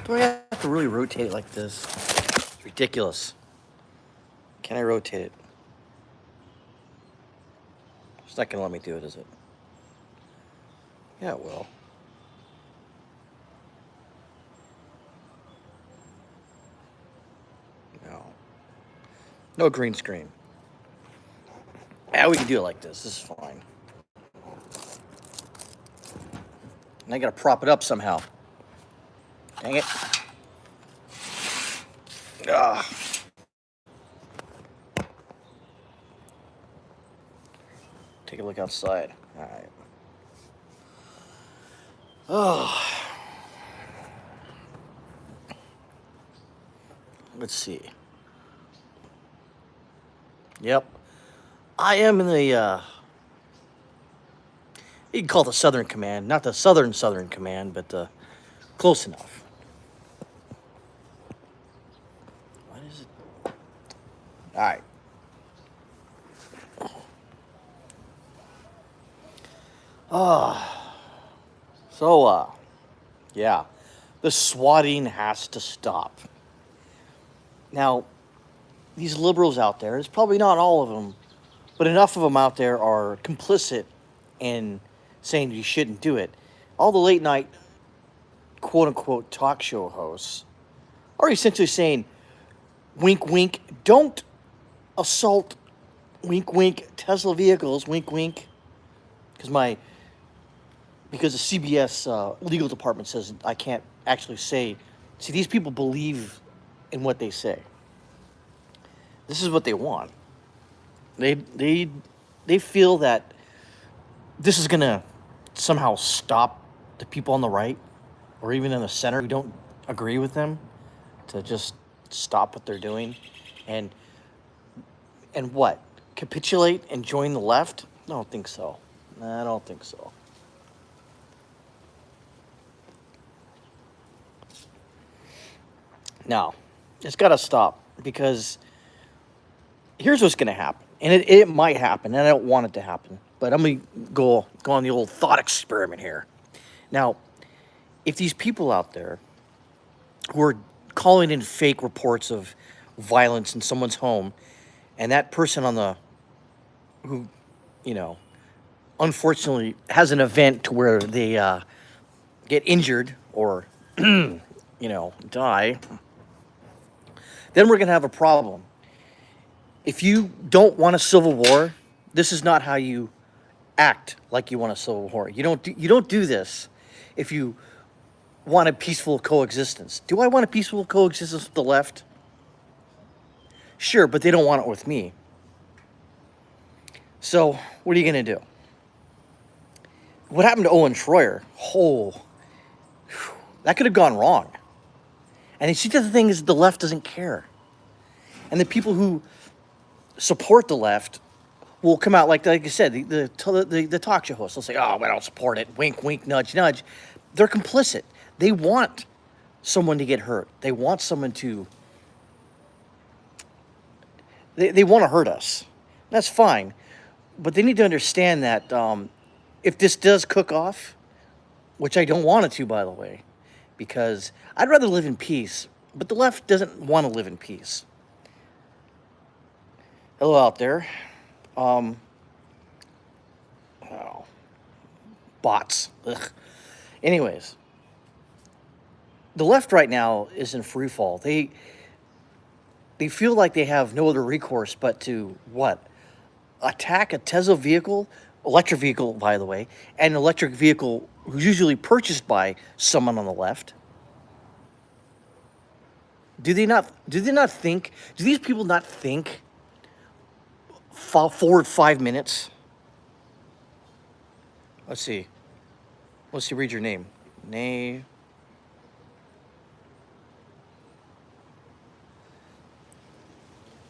Do I have to really rotate it like this? It's ridiculous. Can I rotate it? It's not going to let me do it, is it? Yeah, it will. No. No green screen. Yeah, we can do it like this. This is fine. And I got to prop it up somehow. Dang it. Ugh. Take a look outside. All right. Oh. Let's see. Yep. I am in the, you can call it the Southern Command. Not the Southern Command, but close enough. What is it? All right. So, yeah, the swatting has to stop. Now, these liberals out there, it's probably not all of them, but enough of them out there are complicit in saying you shouldn't do it. All the late night, quote unquote, talk show hosts are essentially saying, wink, wink, don't assault, wink, wink, Tesla vehicles, wink, wink, because the CBS legal department says I can't actually say. See, these people believe in what they say. This is what they want. They feel that this is gonna somehow stop the people on the right or even in the center who don't agree with them to just stop what they're doing and what? Capitulate and join the left? I don't think so. I don't think so. No, it's got to stop because here's what's going to happen. And it might happen, and I don't want it to happen. But I'm going to go on the old thought experiment here. Now, if these people out there who are calling in fake reports of violence in someone's home, and that person who, unfortunately has an event to where they get injured or, die, then we're going to have a problem. If you don't want a civil war, this is not how you act like you want a civil war. You don't do this if you want a peaceful coexistence. Do I want a peaceful coexistence with the left? Sure, but they don't want it with me. So what are you going to do? What happened to Owen Schroyer? That could have gone wrong. And see, the thing is, the left doesn't care. And the people who support the left will come out like I said, the talk show hosts will say, "Oh, I don't support it." Wink, wink, nudge, nudge. They're complicit. They want someone to get hurt. They want someone to. They want to hurt us. That's fine, but they need to understand that if this does cook off, which I don't want it to, by the way, because I'd rather live in peace, but the left doesn't want to live in peace. Hello out there. Bots. Ugh. Anyways, the left right now is in free fall. They feel like they have no other recourse but to what? Attack a Tesla vehicle, electric vehicle, by the way, and an electric vehicle who's usually purchased by someone on the left. Do they not think? Do these people not think forward 5 minutes? Let's see. Read your name.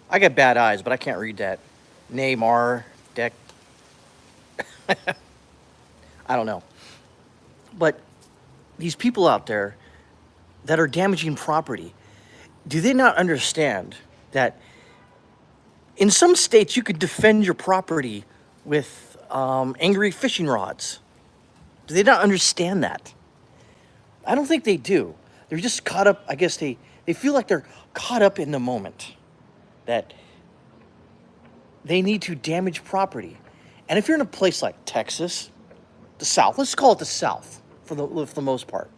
I got bad eyes, but I can't read that. Neymar, Deck. I don't know. But these people out there that are damaging property, do they not understand that in some states you could defend your property with angry fishing rods? Do they not understand that? I don't think they do. They're just caught up. I guess they feel like they're caught up in the moment, that they need to damage property. And if you're in a place like Texas, the South, let's call it the South for the most part.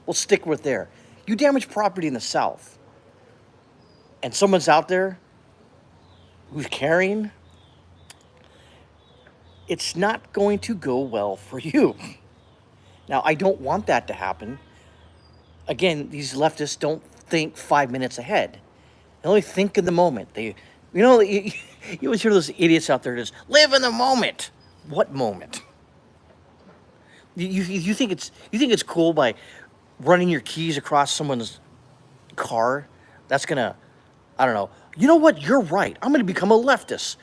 We'll stick with there. You damage property in the South, and someone's out there who's carrying, it's not going to go well for you. Now, I don't want that to happen. Again, these leftists don't think 5 minutes ahead. They only think in the moment. You always hear those idiots out there just live in the moment. What moment? You think it's cool by running your keys across someone's car? That's gonna, I don't know. You know what? You're right. I'm gonna become a leftist.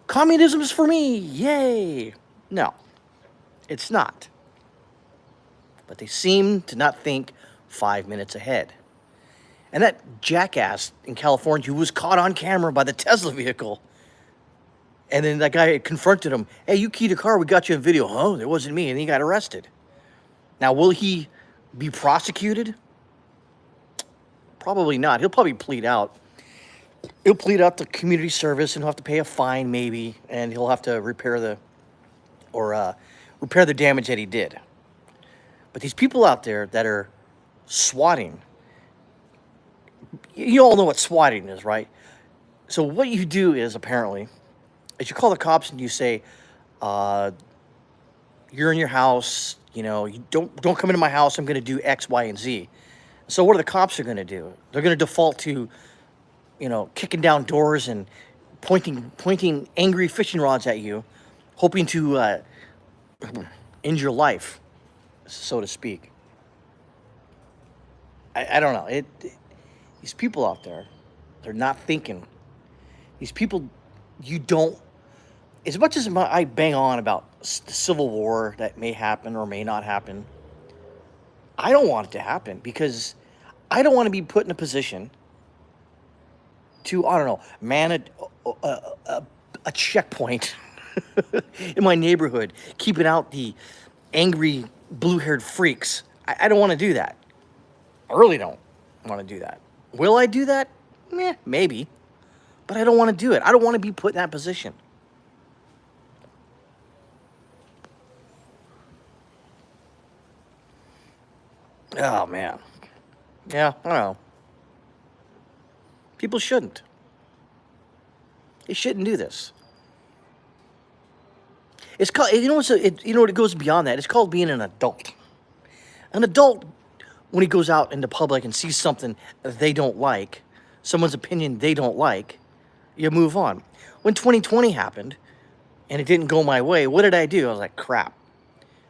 Communism is for me. Yay. No, it's not. But they seem to not think 5 minutes ahead. And that jackass in California who was caught on camera by the Tesla vehicle, and then that guy confronted him, hey, you keyed a car, we got you a video. Oh, it wasn't me, and he got arrested. Now, will he be prosecuted? Probably not. He'll probably plead out. He'll plead out to community service, and he'll have to pay a fine maybe, and he'll have to repair the damage that he did. But these people out there that are swatting, you all know what swatting is, right? So what you do is, apparently, is you call the cops and you say, you're in your house, you don't come into my house, I'm going to do X, Y, and Z. So what are the cops are going to do? They're going to default to, kicking down doors and pointing angry fishing rods at you, hoping to end your life, so to speak. I don't know. These people out there, they're not thinking. These people, as much as I bang on about the Civil War that may happen or may not happen, I don't want it to happen because I don't want to be put in a position to, I don't know, man a checkpoint in my neighborhood, keeping out the angry blue-haired freaks. I don't want to do that. I really don't want to do that. Will I do that? Maybe. But I don't want to do it. I don't want to be put in that position. Oh, man. Yeah, I don't know. People shouldn't. They shouldn't do this. It's called, it goes beyond that. It's called being an adult. An adult, when he goes out into public and sees something they don't like, someone's opinion they don't like, you move on. When 2020 happened and it didn't go my way, what did I do? I was like, crap.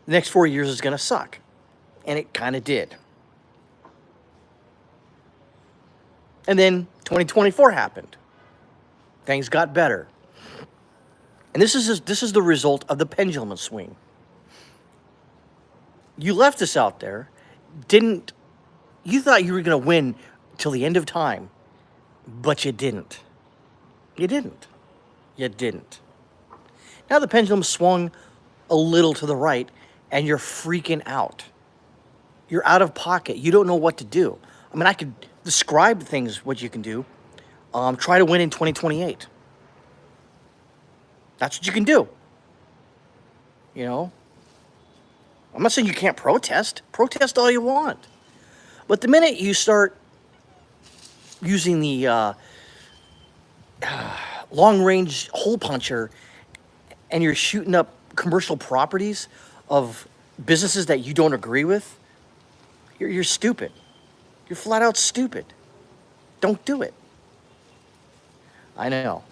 The next 4 years is going to suck. And it kind of did. And then 2024 happened. Things got better. And this is the result of the pendulum swing. You left us out there, you thought you were going to win till the end of time, but you didn't. You didn't. You didn't. Now the pendulum swung a little to the right, and you're freaking out. You're out of pocket. You don't know what to do. I mean, I could describe things, what you can do. Try to win in 2028. That's what you can do. I'm not saying you can't protest. Protest all you want. But the minute you start using the long-range hole puncher and you're shooting up commercial properties of businesses that you don't agree with, you're stupid. You're flat out stupid. Don't do it. I know.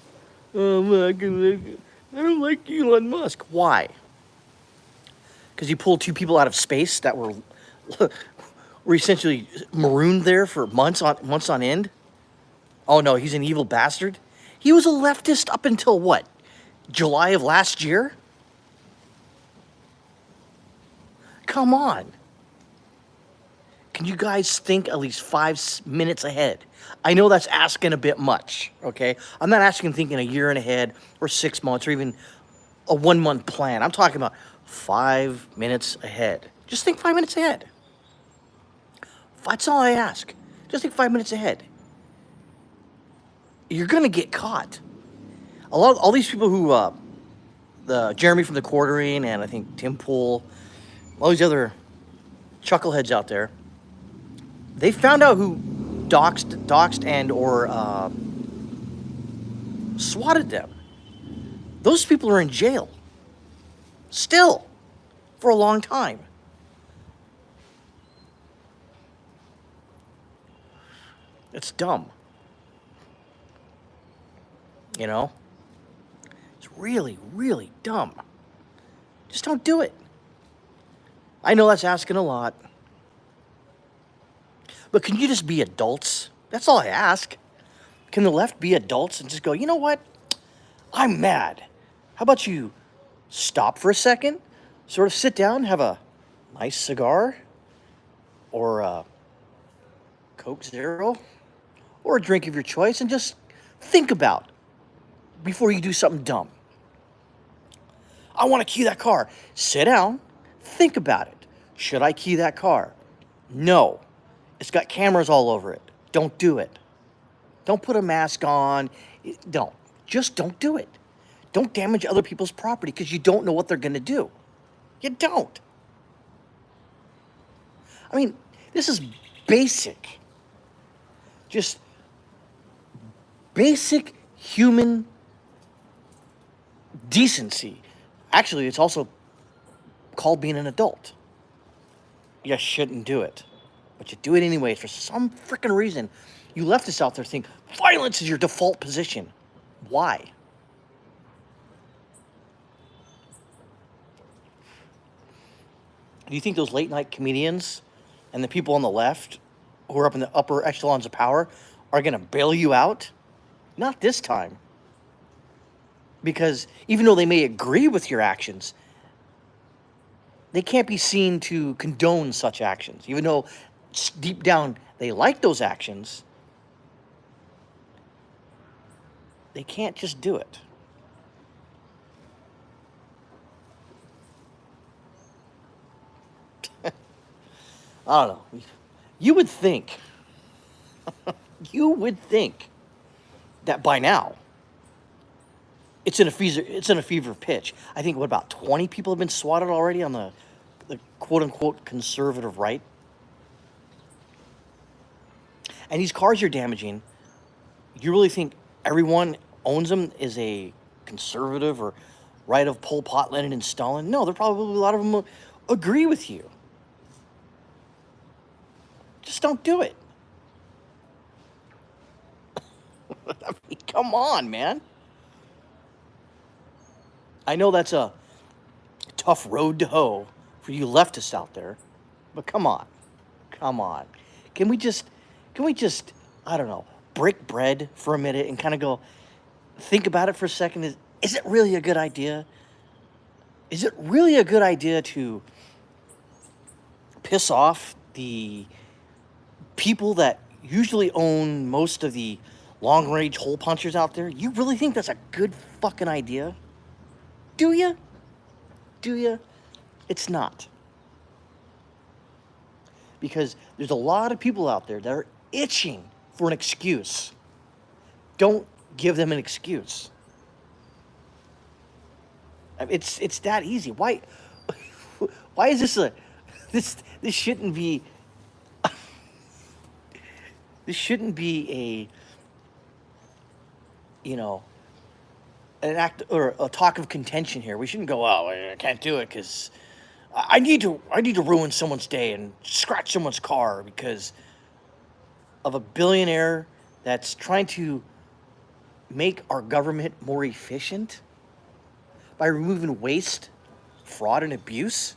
I don't like Elon Musk. Why? Because you pulled two people out of space that were essentially marooned there for months on end? Oh no, he's an evil bastard? He was a leftist up until what? July of last year? Come on. Can you guys think at least 5 minutes ahead? I know that's asking a bit much, okay? I'm not asking thinking a year and ahead or 6 months or even a 1 month plan. I'm talking about 5 minutes ahead. Just think 5 minutes ahead. That's all I ask. Just think 5 minutes ahead. You're gonna get caught. All these people who, the Jeremy from the Quartering, and I think Tim Pool, all these other chuckleheads out there, they found out who doxed and or swatted them. Those people are in jail. Still. For a long time. It's dumb. You know? It's really, really dumb. Just don't do it. I know that's asking a lot. But can you just be adults? That's all I ask. Can the left be adults and just go, you know what? I'm mad. How about you stop for a second, sort of sit down, have a nice cigar, or a Coke Zero, or a drink of your choice, and just think about before you do something dumb. I want to key that car. Sit down, think about it. Should I key that car? No. It's got cameras all over it. Don't do it. Don't put a mask on. Don't. Just don't do it. Don't damage other people's property because you don't know what they're going to do. You don't. I mean, this is basic. Just basic human decency. Actually, it's also called being an adult. You shouldn't do it. But you do it anyway for some freaking reason. You leftists out there think violence is your default position. Why? Do you think those late night comedians and the people on the left who are up in the upper echelons of power are going to bail you out? Not this time. Because even though they may agree with your actions, they can't be seen to condone such actions. Even though deep down they like those actions, they can't just do it. I don't know. You would think, that by now, it's in a fever pitch. I think, what, about 20 people have been swatted already on the quote-unquote conservative right? And these cars you're damaging, you really think everyone owns them is a conservative or right of Pol Pot, Lenin, and Stalin? No, there probably a lot of them agree with you. Just don't do it. I mean, come on, man. I know that's a tough road to hoe for you leftists out there, but come on. Can we just, I don't know, break bread for a minute and kind of go, think about it for a second? Is it really a good idea? Is it really a good idea to piss off the people that usually own most of the long-range hole punchers out there? You really think that's a good fucking idea? Do you? It's not. Because there's a lot of people out there that are itching for an excuse. Don't give them an excuse. It's that easy. Why is this shouldn't be this shouldn't be an act or a talk of contention here. We shouldn't go, oh, I can't do it because I need to ruin someone's day and scratch someone's car because of a billionaire that's trying to make our government more efficient by removing waste, fraud, and abuse.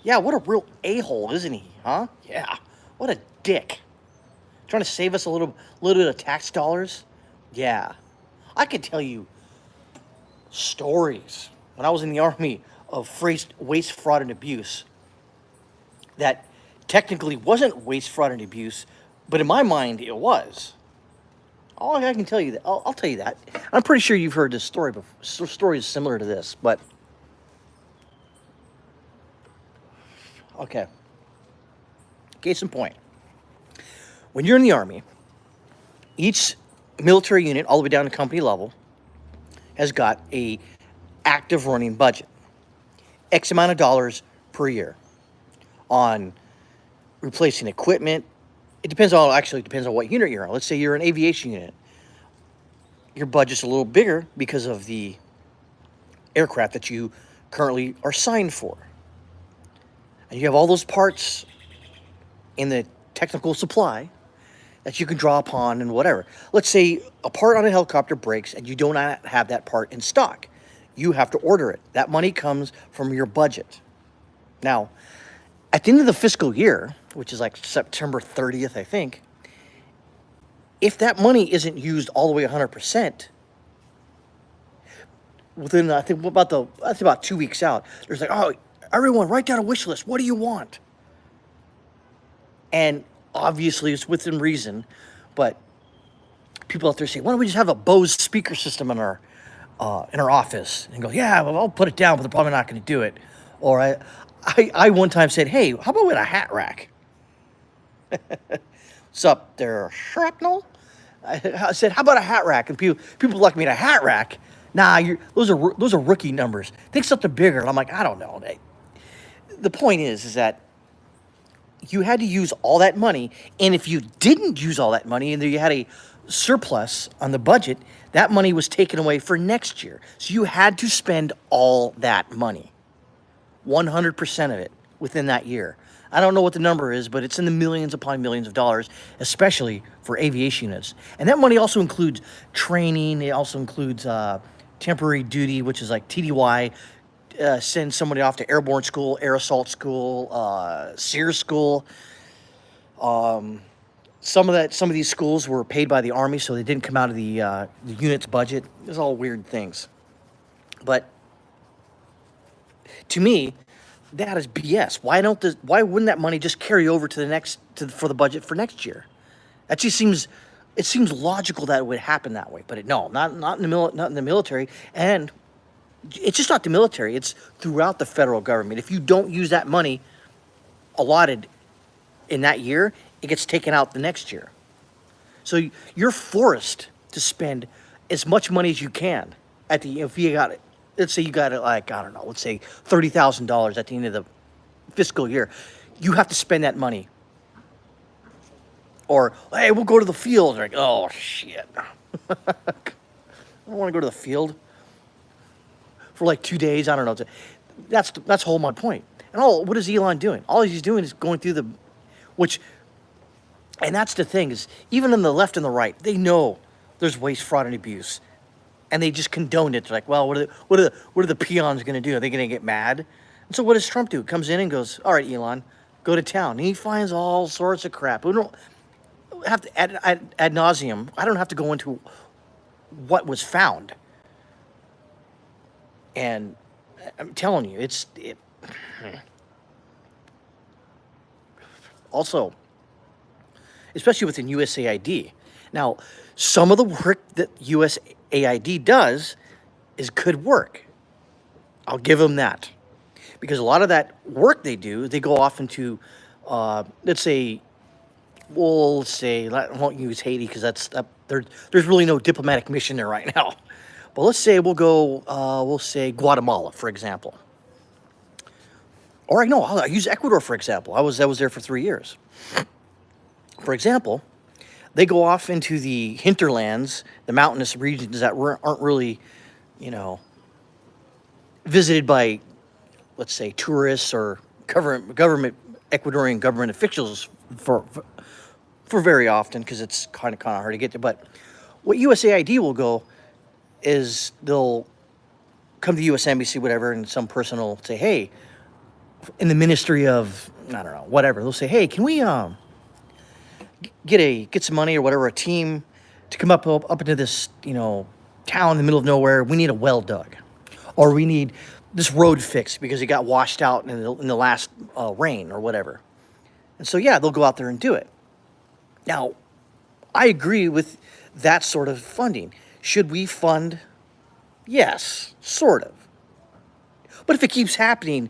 Yeah, what a real a-hole, isn't he, huh? Yeah, what a dick. Trying to save us a little bit of tax dollars? Yeah. I could tell you stories when I was in the Army of waste, fraud, and abuse that technically wasn't waste, fraud, and abuse, but in my mind it was. All I can tell you that I'll tell you that. I'm pretty sure you've heard this story before. Stories similar to this, but okay. Case in point. when you're in the Army, each military unit, all the way down to company level, has got a active running budget, X amount of dollars per year on replacing equipment. It depends on what unit you're on. Let's say you're an aviation unit. Your budget's a little bigger because of the aircraft that you currently are signed for. And you have all those parts in the technical supply that you can draw upon and whatever. Let's say a part on a helicopter breaks and you do not have that part in stock. You have to order it. That money comes from your budget. Now, at the end of the fiscal year, which is like September 30th, I think, if that money isn't used all the way 100%, within, I think, that's about 2 weeks out, there's like, oh, everyone, write down a wish list. What do you want? And obviously, it's within reason, but people out there say, why don't we just have a Bose speaker system in our office? And go, yeah, well, I'll put it down, but they're probably not going to do it. Or I one time said, hey, how about with a hat rack? What's up there, shrapnel? I said, how about a hat rack? And people like me at a hat rack. Nah, those are rookie numbers. Think something bigger. And I'm like, I don't know. The point is that you had to use all that money, and if you didn't use all that money and you had a surplus on the budget, that money was taken away for next year. So you had to spend all that money, 100% of it, within that year. I don't know what the number is, but it's in the millions upon millions of dollars, especially for aviation units. And that money also includes training. It also includes temporary duty, which is like TDY, send somebody off to airborne school, air assault school, Sears school. Some of these schools were paid by the Army, so they didn't come out of the unit's budget. There's all weird things. But to me, that is BS. Why wouldn't that money just carry over to for the budget for next year? That just seems logical that it would happen that way. But not in the military, and it's just not the military. It's throughout the federal government. If you don't use that money allotted in that year, it gets taken out the next year. So you're forced to spend as much money as you can if you got it. Let's say you got it like, I don't know, let's say $30,000 at the end of the fiscal year. You have to spend that money. Or, hey, we'll go to the field. Like, oh, shit. I don't want to go to the field for like 2 days. I don't know. That's whole my point. And what is Elon doing? All he's doing is going through and that's the thing, is even in the left and the right, they know there's waste, fraud, and abuse. And they just condone it. They're like, well, what are the peons going to do? Are they going to get mad? And so what does Trump do? Comes in and goes, all right, Elon, go to town. And he finds all sorts of crap. We don't have to, ad nauseum, I don't have to go into what was found. And I'm telling you, also, especially within USAID. Now, some of the work that USAID does is good work. I'll give them that. Because a lot of that work they do, they go off into, let's say, I won't use Haiti because there's really no diplomatic mission there right now. But let's say we'll say Guatemala, for example. Or I'll use Ecuador, for example. I was there for 3 years. For example, they go off into the hinterlands, the mountainous regions that aren't really, visited by, let's say, tourists or Ecuadorian government officials for very often, because it's kind of hard to get to. But what USAID will go is they'll come to the U.S. Embassy, whatever, and some person will say, hey, in the Ministry of, I don't know, whatever, they'll say, hey, can we get some money or whatever, a team to come up into this, town in the middle of nowhere. We need a well dug, or we need this road fixed because it got washed out in the last rain or whatever. And so, yeah, they'll go out there and do it. Now, I agree with that sort of funding. Should we fund? Yes, sort of. But if it keeps happening,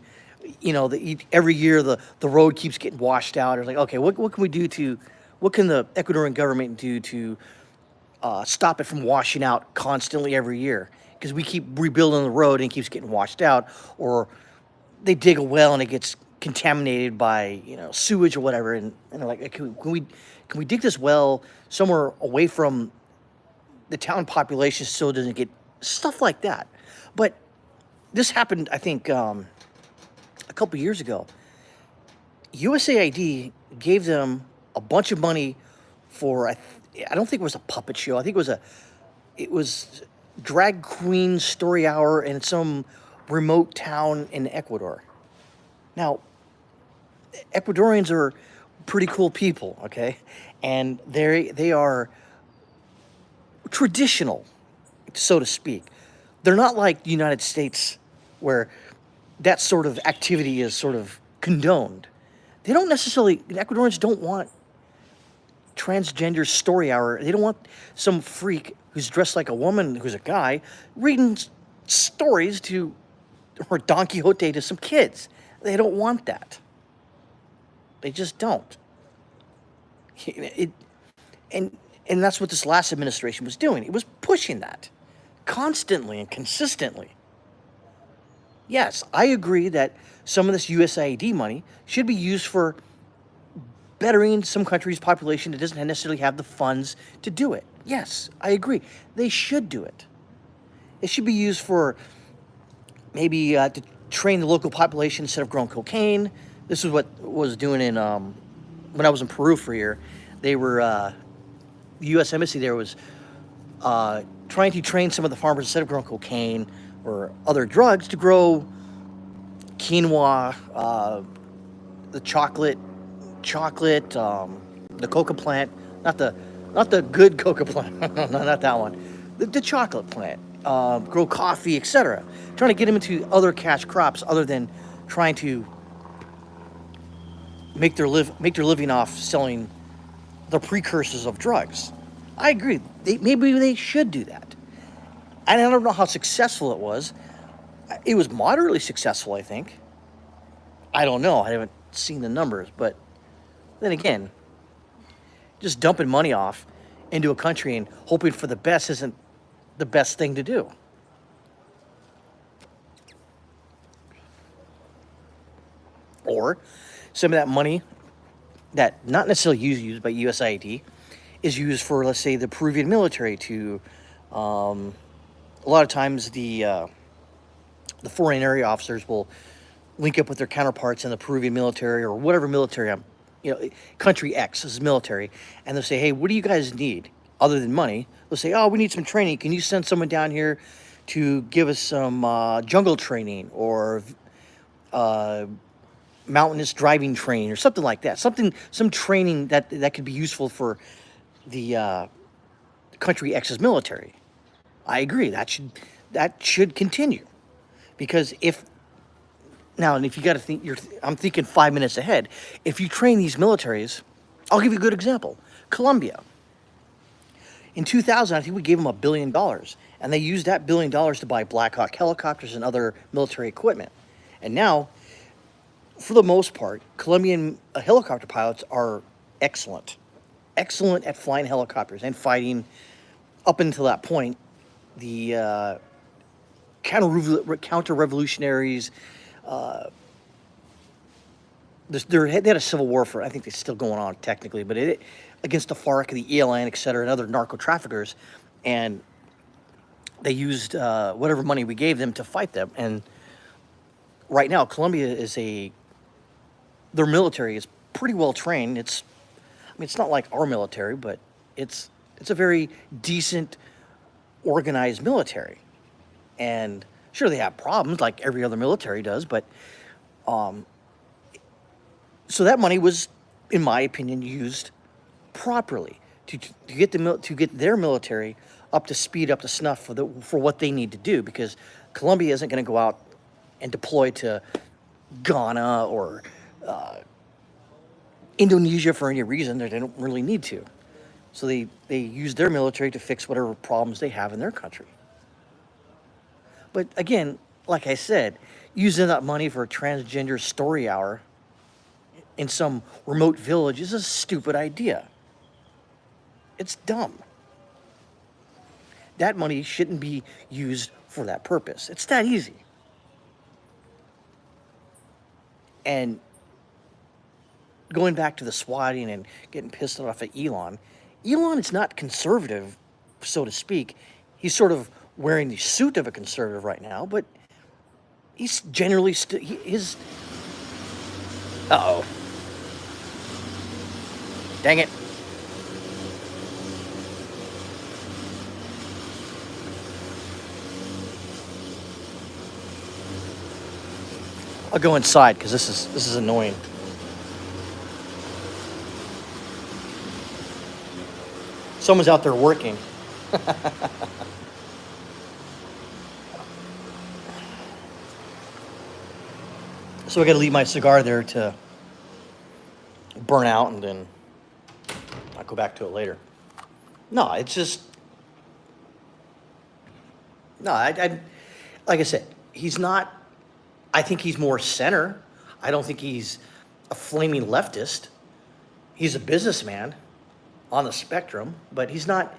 every year the road keeps getting washed out, or like, okay, what can we do to What can the Ecuadorian government do to stop it from washing out constantly every year? Because we keep rebuilding the road and it keeps getting washed out, or they dig a well and it gets contaminated by sewage or whatever, and they're like, can we dig this well somewhere away from the town population so it doesn't get stuff like that? But this happened, I think, a couple years ago. USAID gave them a bunch of money for I don't think it was a puppet show. I think it was drag queen story hour in some remote town in Ecuador. Now, Ecuadorians are pretty cool people, okay? And they are traditional, so to speak. They're not like the United States where that sort of activity is sort of condoned. They don't necessarily, Ecuadorians don't want transgender story hour. They don't want some freak who's dressed like a woman who's a guy reading stories to, or Don Quixote to some kids. They don't want that. They just don't. And that's what this last administration was doing. It was pushing that constantly and consistently. Yes, I agree that some of this USAID money should be used for bettering some country's population that doesn't necessarily have the funds to do it. Yes, I agree. They should do it. It should be used for maybe to train the local population instead of growing cocaine. This is what was doing in when I was in Peru for a year. They were the U.S. Embassy there was trying to train some of the farmers instead of growing cocaine or other drugs to grow quinoa, the chocolate, the coca plant, not the good coca plant, no, not that one, the chocolate plant, grow coffee, etc. Trying to get them into other cash crops other than trying to make their living off selling the precursors of drugs. I agree. Maybe they should do that. And I don't know how successful it was. It was moderately successful, I think. I don't know. I haven't seen the numbers, but then again, just dumping money off into a country and hoping for the best isn't the best thing to do. Or some of that money that not necessarily used by USAID is used for, let's say, the Peruvian military to, a lot of times the foreign area officers will link up with their counterparts in the Peruvian military or whatever military, country X is military, and they'll say, hey, what do you guys need other than money? They'll say, oh, we need some training. Can you send someone down here to give us some jungle training or mountainous driving training or something like that? Some training that could be useful for the country X's military. I agree. That should continue, because if you got to think, I'm thinking 5 minutes ahead. If you train these militaries, I'll give you a good example. Colombia. In 2000, I think we gave them $1 billion, and they used that $1 billion to buy Black Hawk helicopters and other military equipment. And now, for the most part, Colombian helicopter pilots are excellent at flying helicopters and fighting. Up until that point, the counter-revolutionaries, they had a civil war I think it's still going on technically, but against the FARC, the ELN, et cetera, and other narco-traffickers, and they used whatever money we gave them to fight them. And right now, Colombia their military is pretty well trained. It's not like our military, but it's a very decent, organized military. And sure, they have problems like every other military does, but so that money was, in my opinion, used properly to get their military up to speed, up to snuff for what they need to do, because Colombia isn't going to go out and deploy to Ghana or Indonesia for any reason. They don't really need to. So they use their military to fix whatever problems they have in their country. But again, like I said, using that money for a transgender story hour in some remote village is a stupid idea. It's dumb. That money shouldn't be used for that purpose. It's that easy. And going back to the swatting and getting pissed off at Elon, Elon is not conservative, so to speak. He's sort of wearing the suit of a conservative right now, but he's generally his. Uh-oh. Dang it. I'll go inside because this is annoying. Someone's out there working. So I got to leave my cigar there to burn out, and then I'll go back to it later. No, it's just no. Like I said, he's not. I think he's more center. I don't think he's a flaming leftist. He's a businessman on the spectrum, but he's not.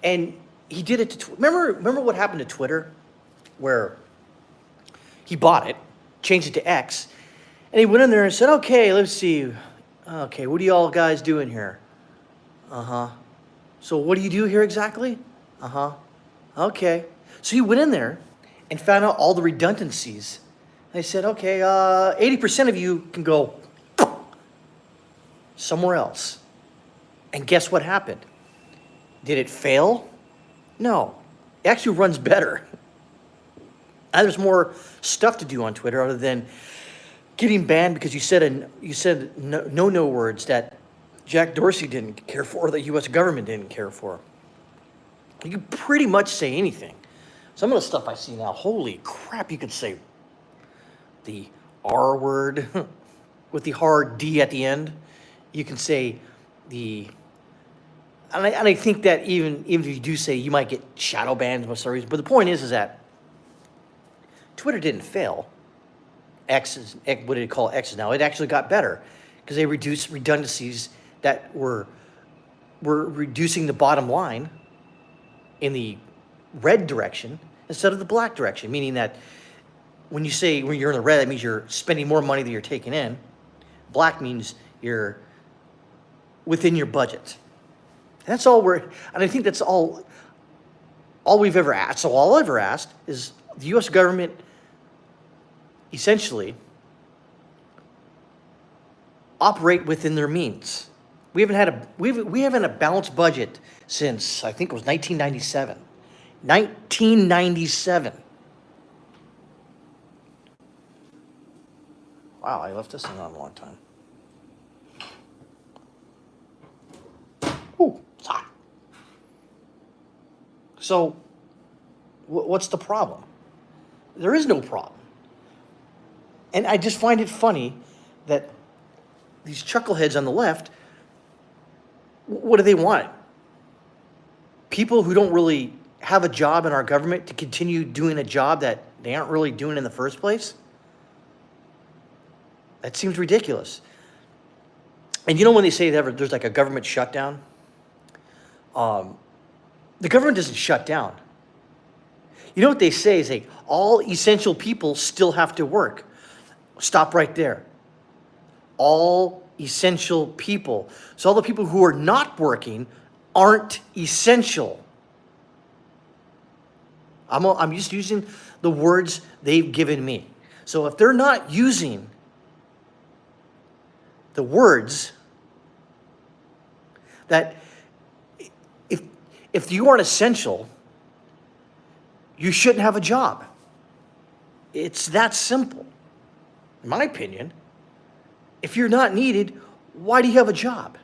And he did it to remember what happened to Twitter, where he bought it, changed it to X, and he went in there and said, "Okay, let's see. Okay, what are you all guys doing here? Uh-huh. So what do you do here exactly? Uh-huh. Okay." So he went in there and found out all the redundancies. They said, "Okay, 80% of you can go somewhere else." And guess what happened? Did it fail? No. It actually runs better. And there's more stuff to do on Twitter other than getting banned because you said no words that Jack Dorsey didn't care for, or the U.S. government didn't care for. You can pretty much say anything. Some of the stuff I see now, holy crap, you can say the R word with the hard D at the end. You can say the... And I think that even if you do say, you might get shadow banned for some reason. But the point is that Twitter didn't fail. X is, what do they call X now? It actually got better because they reduced redundancies that were reducing the bottom line in the red direction instead of the black direction, meaning that when you're in the red, that means you're spending more money than you're taking in. Black means you're within your budget. That's all and I think that's all we've ever asked. So all I've ever asked is the U.S. government essentially operate within their means. We haven't had a balanced budget since I think it was 1997. 1997. Wow, I left this thing on a long time. Ooh, it's hot. So, what's the problem? There is no problem. And I just find it funny that these chuckleheads on the left, what do they want? People who don't really have a job in our government to continue doing a job that they aren't really doing in the first place? That seems ridiculous. And you know when they say there's like a government shutdown? The government doesn't shut down. You know what they say is all essential people still have to work. Stop right there. All essential people. So all the people who are not working aren't essential. I'm just using the words they've given me. So if they're not using the words that if you aren't essential, you shouldn't have a job. It's that simple. In my opinion, if you're not needed, why do you have a job?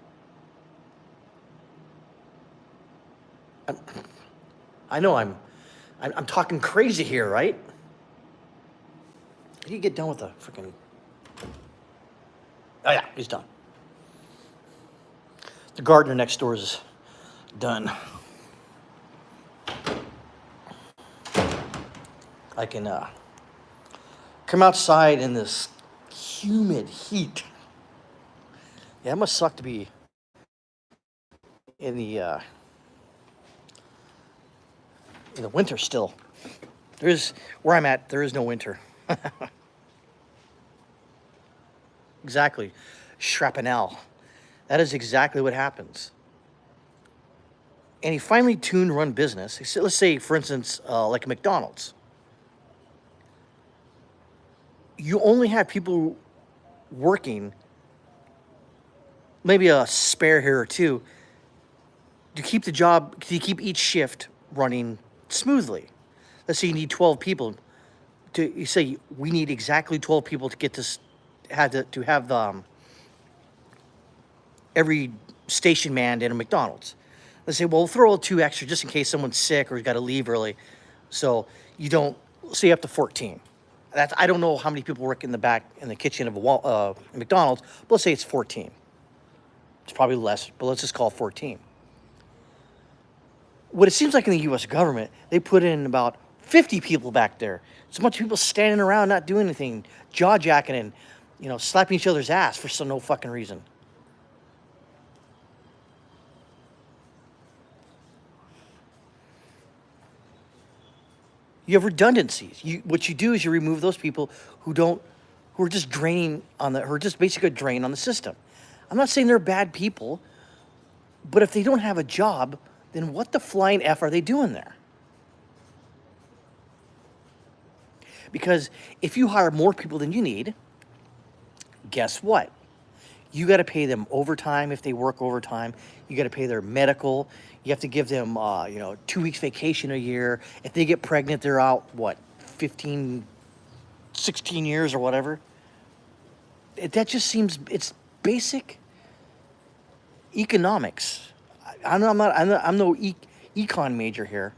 I know I'm talking crazy here, right? Did you get done with the freaking... Oh yeah, he's done. The gardener next door is done. I can come outside in this humid heat. Yeah, it must suck to be in the winter still. There's where I'm at. There is no winter. Exactly, shrapnel. That is exactly what happens. And a finely tuned run business. Let's say, for instance, like a McDonald's. You only have people working, maybe a spare here or two, to keep the job, to keep each shift running smoothly. Let's say you need 12 people. You say we need exactly 12 people to get this, to have the every station manned in a McDonald's. Let's say, well, we'll throw 2 extra just in case someone's sick or has got to leave early. So you don't, say up to 14. I don't know how many people work in the back, in the kitchen of a McDonald's, but let's say it's 14. It's probably less, but let's just call it 14. What it seems like in the U.S. government, they put in about 50 people back there. It's a bunch of people standing around not doing anything, jaw-jacking and, slapping each other's ass for no fucking reason. You have redundancies. What you do is you remove those people who are just draining who are just basically a drain on the system. I'm not saying they're bad people, but if they don't have a job, then what the flying F are they doing there? Because if you hire more people than you need, guess what? You got to pay them overtime if they work overtime. You got to pay their medical. You have to give them, 2 weeks vacation a year. If they get pregnant, they're out, 15, 16 years or whatever. That just seems, it's basic economics. I'm no econ major here.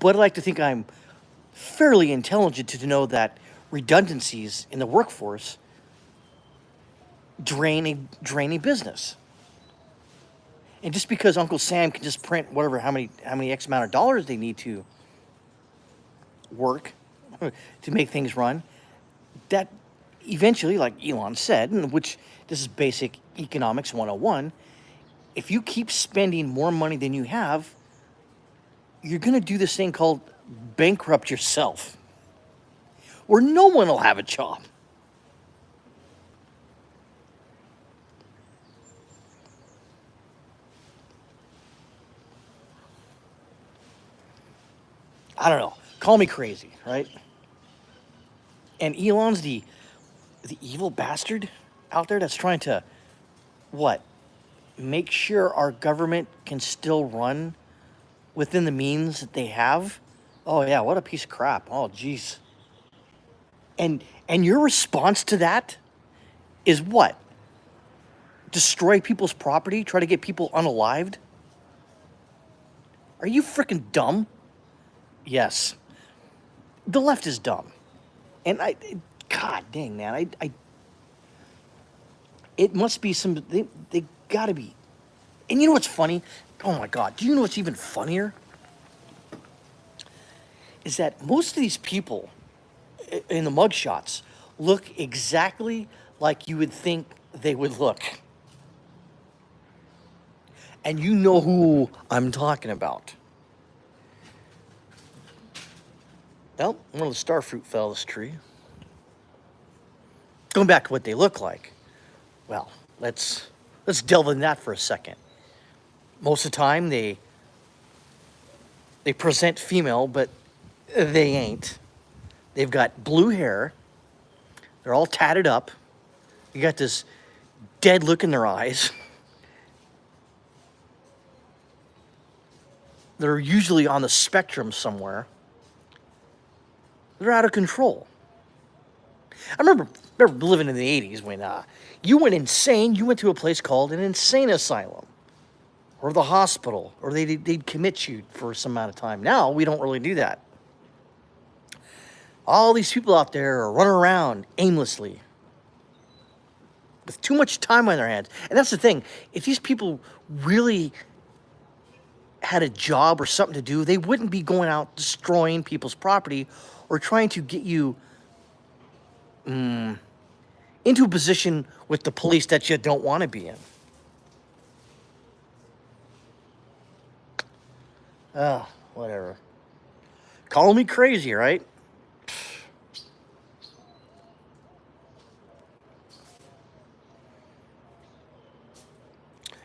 But I like to think I'm fairly intelligent to know that redundancies in the workforce drain a business. And just because Uncle Sam can just print how many X amount of dollars they need to work to make things run, that eventually, like Elon said, and which this is basic economics 101, if you keep spending more money than you have, you're going to do this thing called bankrupt yourself, where no one will have a job. I don't know. Call me crazy, right? And Elon's the evil bastard out there that's trying to, make sure our government can still run within the means that they have. Oh yeah, what a piece of crap. Oh geez. And your response to that is what? Destroy people's property? Try to get people unalived? Are you freaking dumb? Yes. The left is dumb. And God dang, man, it must be they gotta be. And you know what's funny? Oh my God, do you know what's even funnier? Is that most of these people in the mugshots look exactly like you would think they would look. And you know who I'm talking about. Well, one of the starfruit fell this tree. Going back to what they look like. Well, let's delve in that for a second. Most of the time they present female, but they ain't. They've got blue hair. They're all tatted up. You got this dead look in their eyes. They're usually on the spectrum somewhere. They're out of control. I remember living in the 80s when you went insane. You went to a place called an insane asylum or the hospital, or they'd commit you for some amount of time. Now, we don't really do that. All these people out there are running around aimlessly with too much time on their hands. And that's the thing. If these people really had a job or something to do, they wouldn't be going out destroying people's property or trying to get you into a position with the police that you don't want to be in. Whatever. Call me crazy, right?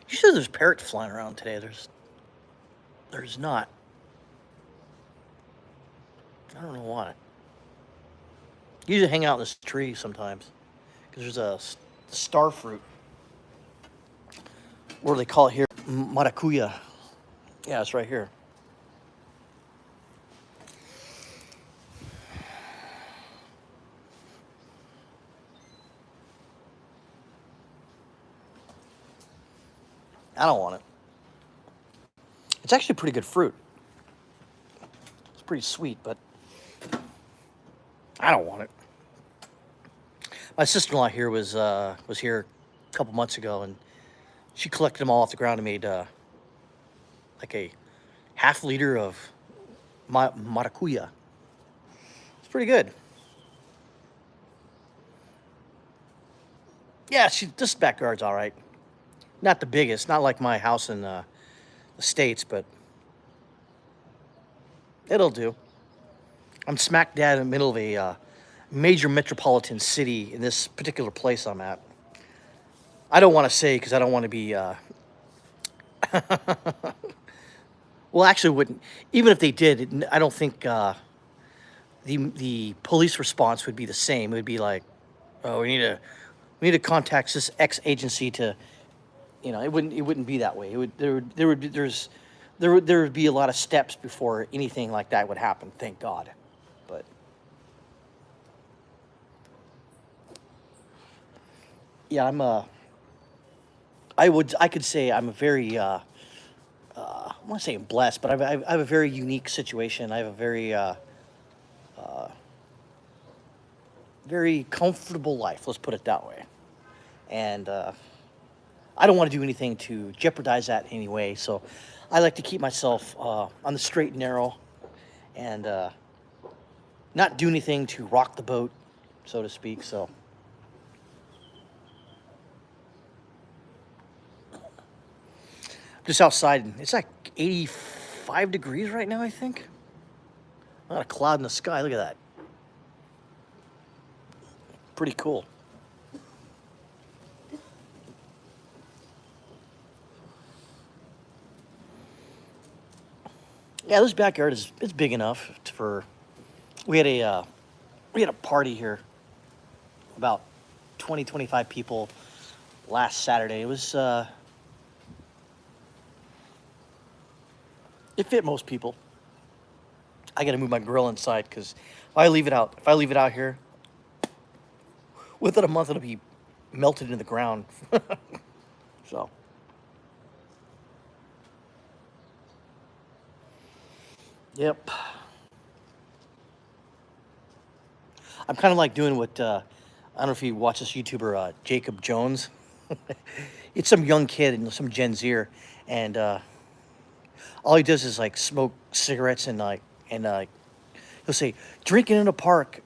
You said there's parrots flying around today. There's not. I don't know why. You usually hang out in this tree sometimes because there's a star fruit, or they call it here maracuya. Yeah, it's right here. I don't want it. It's actually pretty good fruit. It's pretty sweet, but I don't want it. My sister-in-law here was here a couple months ago, and she collected them all off the ground and made like a half-liter of maracuya. It's pretty good. Yeah, this backyard's all right. Not the biggest, not like my house in the States, but it'll do. I'm smack dab in the middle of a major metropolitan city in this particular place I'm at. I don't want to say because I don't want to be. Well, actually, wouldn't. Even if they did, I don't think the police response would be the same. It would be like, oh, we need to contact this X agency to, it wouldn't be that way. It would there would be a lot of steps before anything like that would happen. Thank God, but yeah, I could say I'm a very I want to say I'm blessed, but I have a very unique situation. I have a very comfortable life. Let's put it that way, and I don't want to do anything to jeopardize that in any way. So I like to keep myself on the straight and narrow, and not do anything to rock the boat, so to speak. So just outside, it's like 85 degrees right now, I think. Not a cloud in the sky. Look at that. Pretty cool. Yeah, this backyard is big enough for. We had a party here, about 25 people last Saturday. It fit most people. I got to move my grill inside because if I leave it out here, within a month it'll be melted into the ground. So, yep. I'm kind of like doing what I don't know if you watch this YouTuber Jacob Jones. It's some young kid and some Gen Zer, and all he does is like smoke cigarettes and he'll say drinking in a park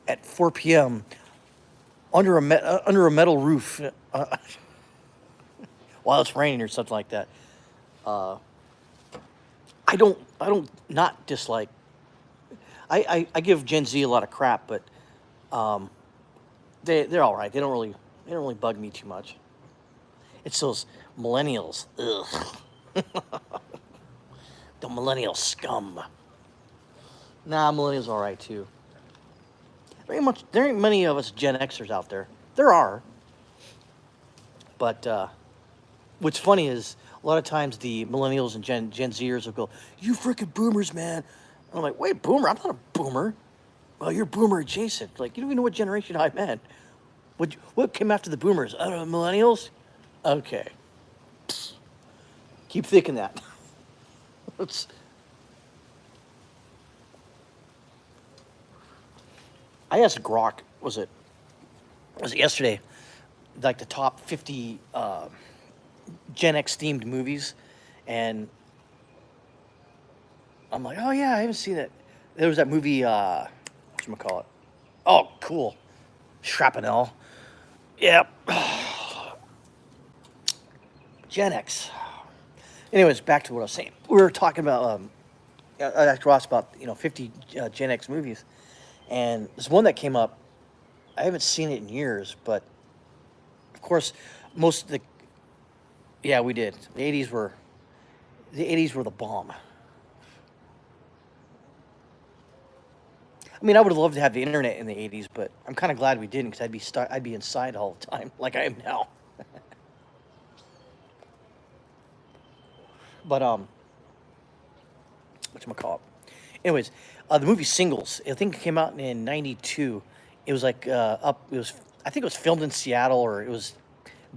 at 4 p.m. Under a metal roof while it's raining or something like that. Uh, I don't not dislike. I give Gen Z a lot of crap, but um, they're all right. They don't really bug me too much. It's those millennials. Ugh, the millennial scum. Nah, millennials are all right too. There ain't many of us Gen Xers out there. There are, but what's funny is a lot of times the millennials and Gen Zers will go, "You freaking boomers, man." And I'm like, "Wait, boomer? I'm not a boomer." Well, you're boomer adjacent. Like, you don't even know what generation I'm in. What came after the boomers? I don't know, millennials? Okay. Psst. Keep thinking that. Let's, I asked Grok, was it yesterday, like the top 50 Gen X themed movies, and I'm like, oh yeah, I haven't seen it. There was that movie, whatchamacallit? Oh, cool. Shrapnel. Yep. Gen X. Anyways, back to what I was saying. We were talking about I asked Ross about 50 Gen X movies, and there's one that came up. I haven't seen it in years, but of course, most of the yeah, we did. The 80s were the bomb. I mean, I would have loved to have the internet in the 80s, but I'm kind of glad we didn't because I'd be inside all the time like I am now. But whatchamacallit. Anyways, the movie Singles, I think it came out in '92. It was like I think it was filmed in Seattle, or it was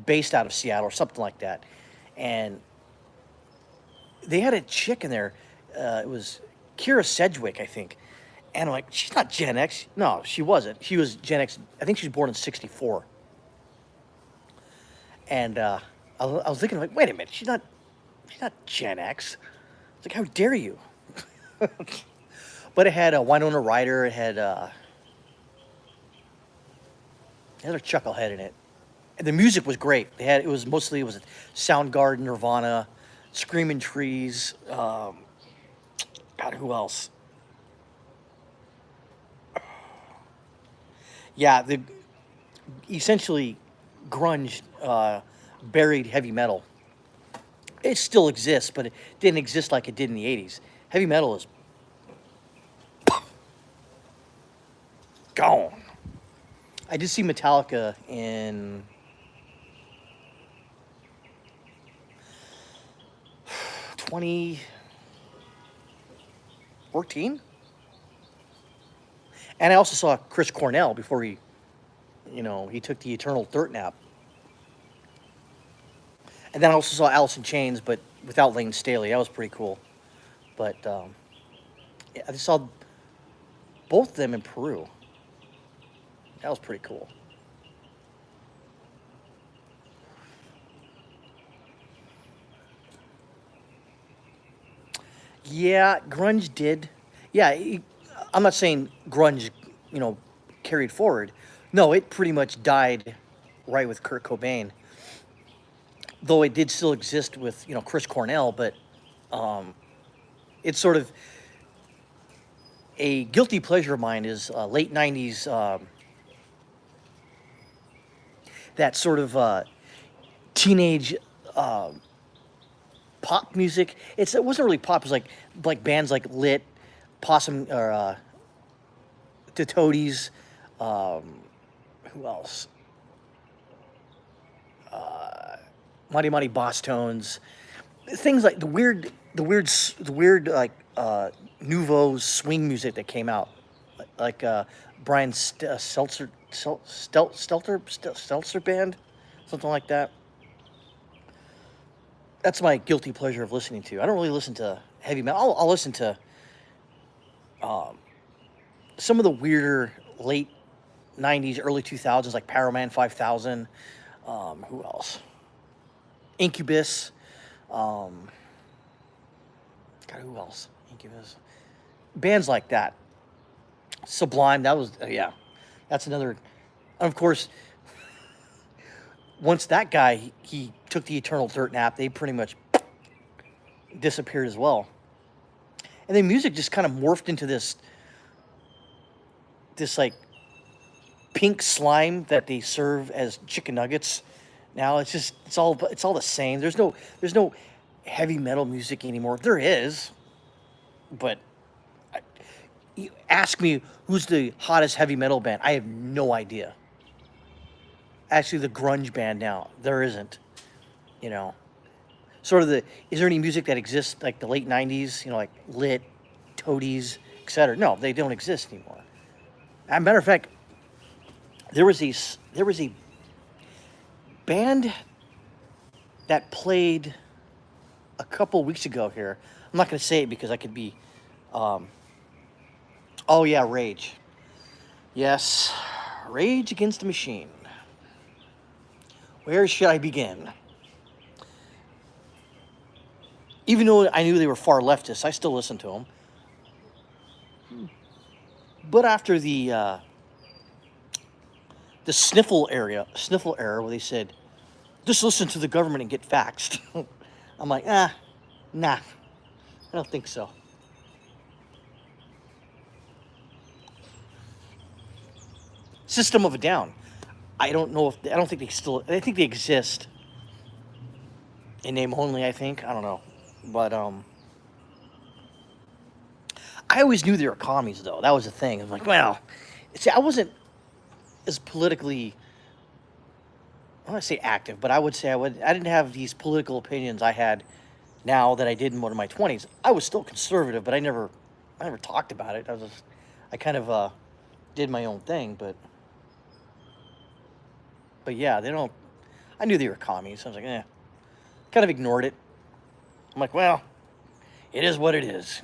based out of Seattle or something like that. And they had a chick in there. It was Kira Sedgwick, I think. And I'm like, she's not Gen X. No, she wasn't. She was Gen X. I think she was born in '64. And I was thinking, like, wait a minute, she's not Gen X. It's like, how dare you? But it had a Winona Ryder. It had another chucklehead in it. And the music was great. It was Soundgarden, Nirvana, Screaming Trees. God, who else? Yeah, the essentially grunge buried heavy metal. It still exists, but it didn't exist like it did in the '80s. Heavy metal is gone. I did see Metallica in 2014, and I also saw Chris Cornell before he took the eternal dirt nap. And then I also saw Alice in Chains, but without Lane Staley. That was pretty cool. But yeah, I saw both of them in Peru. That was pretty cool. Yeah, grunge did. Yeah, I'm not saying grunge, you know, carried forward. No, it pretty much died right with Kurt Cobain. Though it did still exist with Chris Cornell, but um, it's sort of a guilty pleasure of mine is late '90s, that sort of teenage uh, pop music. It wasn't really pop. It was like bands like Lit, Possum, or the Toadies. Um, who else? Mighty Mighty Boss Tones. Things like the weird like nouveau swing music that came out, like Brian Stelter band, something like that. That's my guilty pleasure of listening to. I don't really listen to heavy metal. I'll listen to um, some of the weirder late '90s, early 2000s, like Paraman 5000. Who else? Incubus. Um, God, who else? Incubus. Bands like that. Sublime. That was yeah. That's another. Of course, once that guy he took the eternal dirt nap, they pretty much disappeared as well. And then music just kind of morphed into this like pink slime that they serve as chicken nuggets. Now it's all the same. There's no heavy metal music anymore. There is, but I, you ask me who's the hottest heavy metal band. I have no idea. Actually, the grunge band now there isn't. You know, sort of the is there any music that exists like the late '90s? Like Lit, Toadies, etc. No, they don't exist anymore. As a matter of fact, there was a band that played a couple weeks ago here. I'm not going to say it because I could be. Um, oh yeah, Rage. Yes, Rage Against the Machine. Where should I begin? Even though I knew they were far leftists, I still listened to them. But after the sniffle era, where they said, "Just listen to the government and get faxed," I'm like, ah. Nah, I don't think so. System of a Down. I don't know if I don't think they still. I think they exist in name only. I think I don't know, but I always knew they were commies though. That was the thing. I'm like, well, see, I wasn't as politically. I don't want to say active, but I would say I didn't have these political opinions I had now that I did in one of my 20s. I was still conservative, but I never talked about it. I kind of did my own thing, but yeah, they don't. I knew they were commies. So I was like, kind of ignored it. I'm like, well, it is what it is,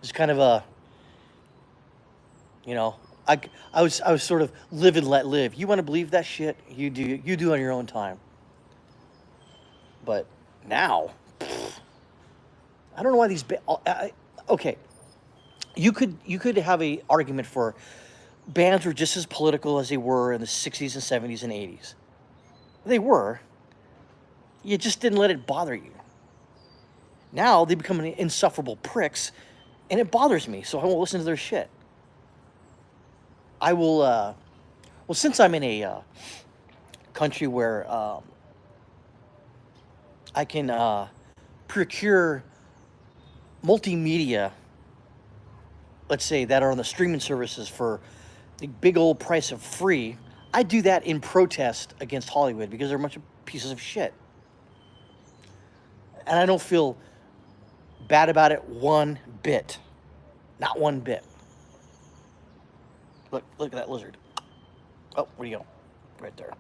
just kind of you know, I was sort of live and let live. You want to believe that shit? You do on your own time. But now, I don't know why these. Okay, you could have a argument for bands were just as political as they were in the 60s and 70s and 80s. They were. You just didn't let it bother you. Now they become insufferable pricks, and it bothers me. So I won't listen to their shit. I will. Well, since I'm in a country where I can procure multimedia, let's say, that are on the streaming services for the big old price of free, I do that in protest against Hollywood because they're a bunch of pieces of shit. And I don't feel bad about it one bit. Not one bit. Look at that lizard. Oh, where'd he go? Right there.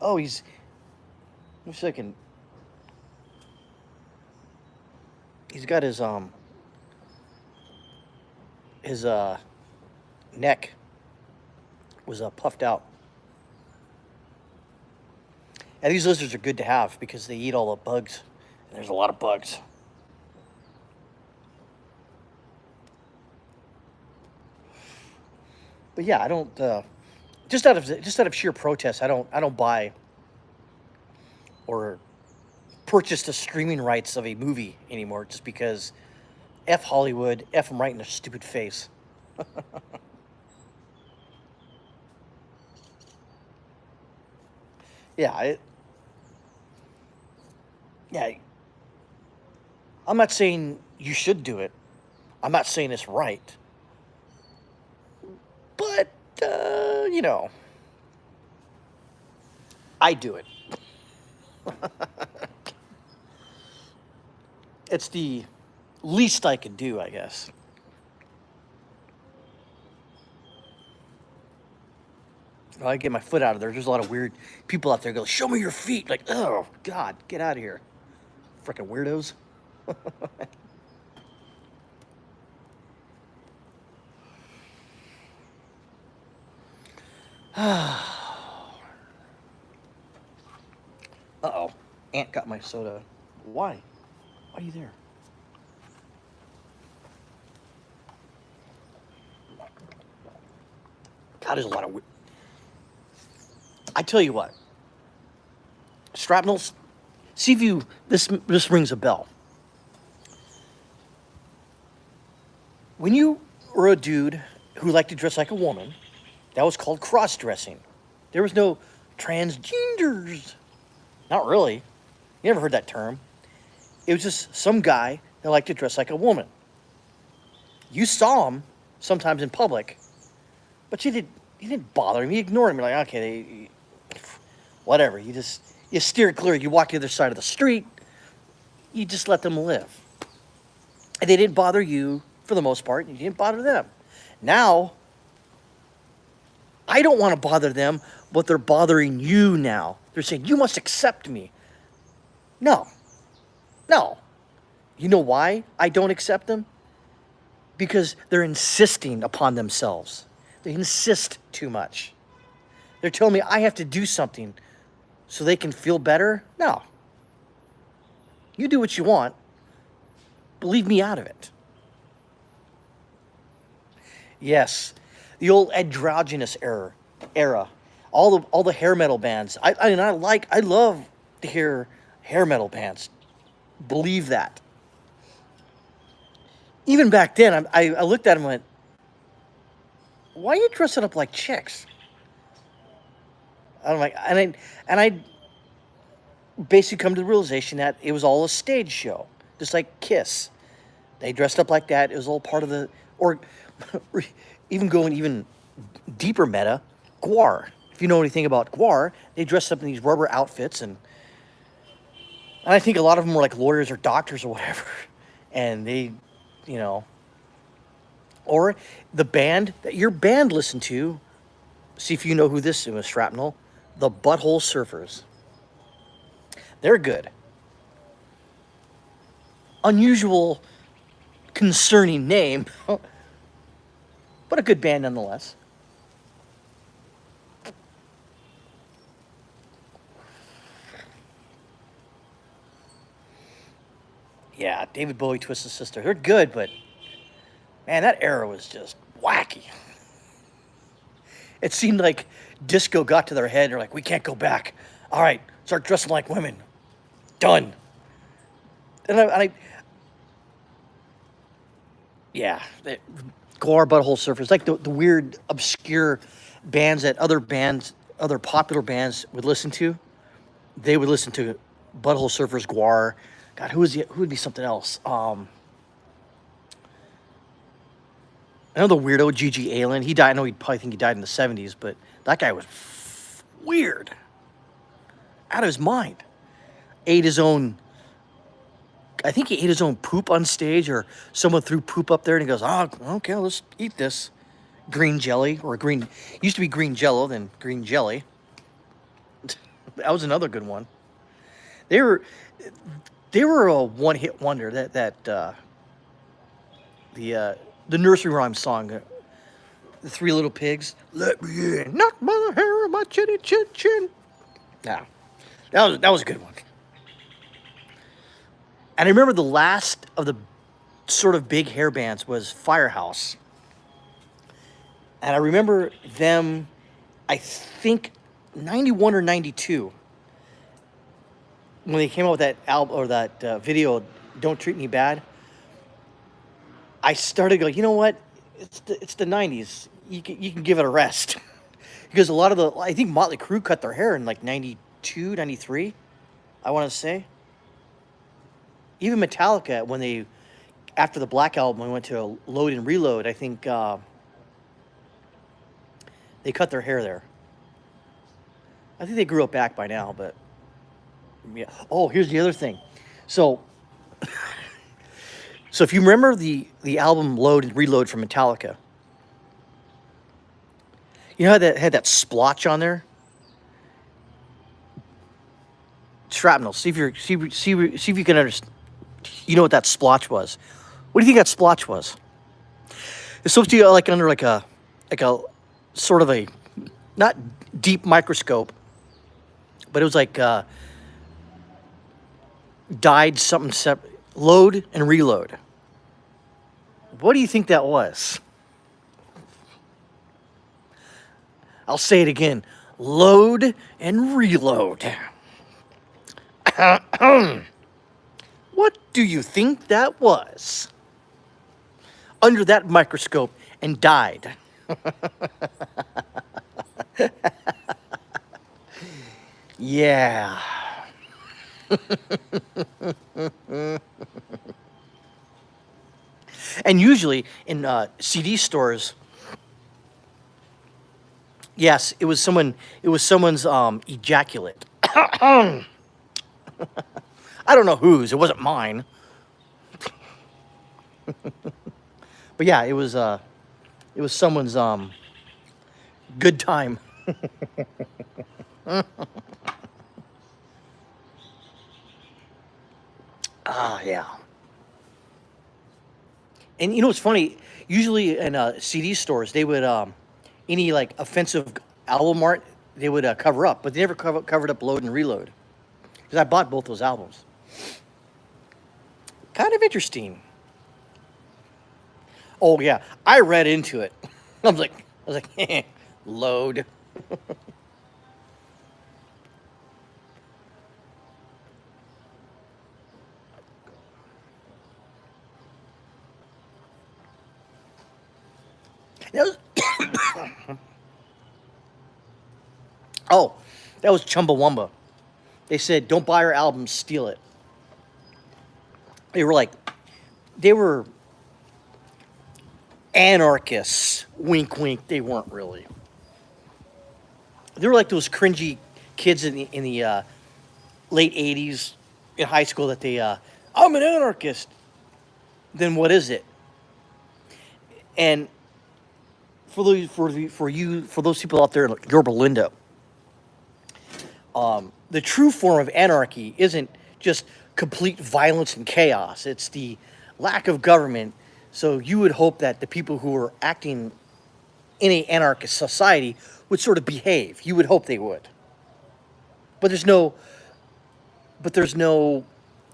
Oh, he's... Let me see if I can... He's got his neck was puffed out. And these lizards are good to have because they eat all the bugs. And there's a lot of bugs. But yeah, I don't. Just out of sheer protest, I don't buy or purchase the streaming rights of a movie anymore. Just because, f Hollywood, f them right in their stupid face. Yeah, yeah. I'm not saying you should do it. I'm not saying it's right. But I do it. It's the least I could do, I guess. I get my foot out of there. There's a lot of weird people out there go, show me your feet. Like, oh, God, get out of here. Freaking weirdos. Uh-oh. Ant got my soda. Why? Why are you there? God, there's a lot of... I tell you what. Shrapnels, see if you... This rings a bell. When you were a dude who liked to dress like a woman, that was called cross-dressing. There was no transgenders. Not really. You never heard that term. It was just some guy that liked to dress like a woman. You saw him sometimes in public, but you didn't bother him. You ignored him. You're like, okay, whatever. You steer clear. You walk to the other side of the street. You just let them live. And they didn't bother you for the most part. And you didn't bother them. Now, I don't want to bother them, but they're bothering you now. They're saying, you must accept me. No. You know why I don't accept them? Because they're insisting upon themselves. They insist too much. They're telling me I have to do something so they can feel better. No. You do what you want, but leave me out of it. Yes, the old androgynous era. all the hair metal bands. I love to hear hair metal bands. Believe that. Even back then, I looked at him and went, "Why are you dressing up like chicks?" I'm like, and I basically come to the realization that it was all a stage show, just like Kiss. They dressed up like that. It was all part of the, or even going even deeper meta, Guar. If you know anything about Guar, they dressed up in these rubber outfits, and I think a lot of them were like lawyers or doctors or whatever, and they, you know, or the band that your band listened to. See if you know who this is, Shrapnel. The Butthole Surfers. They're good. Unusual, concerning name, but a good band nonetheless. Yeah, David Bowie, Twisted Sister. They're good, but man, that era was just wacky. It seemed like disco got to their head. They're like, we can't go back. All right, start dressing like women. Done. Yeah, Guar, Butthole Surfers, like the weird, obscure bands that other popular bands would listen to. They would listen to Butthole Surfers, Guar. God, who would be something else? I know the weirdo G.G. Allen. He died. I know he probably think he died in the 70s, but that guy was weird, out of his mind. Ate his own. I think he ate his own poop on stage, or someone threw poop up there, and he goes, "Oh, okay, let's eat this." Green jelly, or green. Used to be green Jello, then green jelly. That was another good one. They were they were a one-hit wonder. The nursery rhyme song, the Three Little Pigs. Let me in, not by the hair of my chinny chin chin. Yeah, that was a good one. And I remember the last of the sort of big hair bands was Firehouse. And I remember them, I think 91 or 92, when they came out with that album or that video, Don't Treat Me Bad. I started going, you know what? It's the 90s. You can give it a rest. Because a lot of I think Motley Crue cut their hair in like 92, 93, I want to say. Even Metallica, when they, after the Black Album, we went to Load and Reload, I think they cut their hair there. I think they grew it back by now, but yeah. Oh, here's the other thing. So, so if you remember the album Load and Reload from Metallica, you know how that had that splotch on there? Shrapnel. See if you can understand. You know what that splotch was. What do you think that splotch was? It's supposed to be like under like a sort of a not deep microscope, but it was like dyed something separate. Load and reload. What do you think that was? I'll say it again. Load and reload. What do you think that was? Under that microscope and died. Yeah. And usually in CD stores, yes, it was someone's ejaculate. I don't know whose. It wasn't mine. But yeah, it was someone's good time. Ah, yeah. And you know what's funny? Usually in CD stores, they would any like offensive album art they would cover up, but they never covered up Load and Reload because I bought both those albums. Kind of interesting. Oh yeah, I read into it. I was like, Load. That was, oh, that was Chumbawamba. They said, "Don't buy our album, steal it." They were like, they were anarchists. Wink, wink. They weren't really. They were like those cringy kids in the late '80s in high school that they, I'm an anarchist. Then what is it? And for those people out there like Yorba Linda, the true form of anarchy isn't just complete violence and chaos. It's the lack of government. So you would hope that the people who are acting in a anarchist society would sort of behave. You would hope they would. But there's no,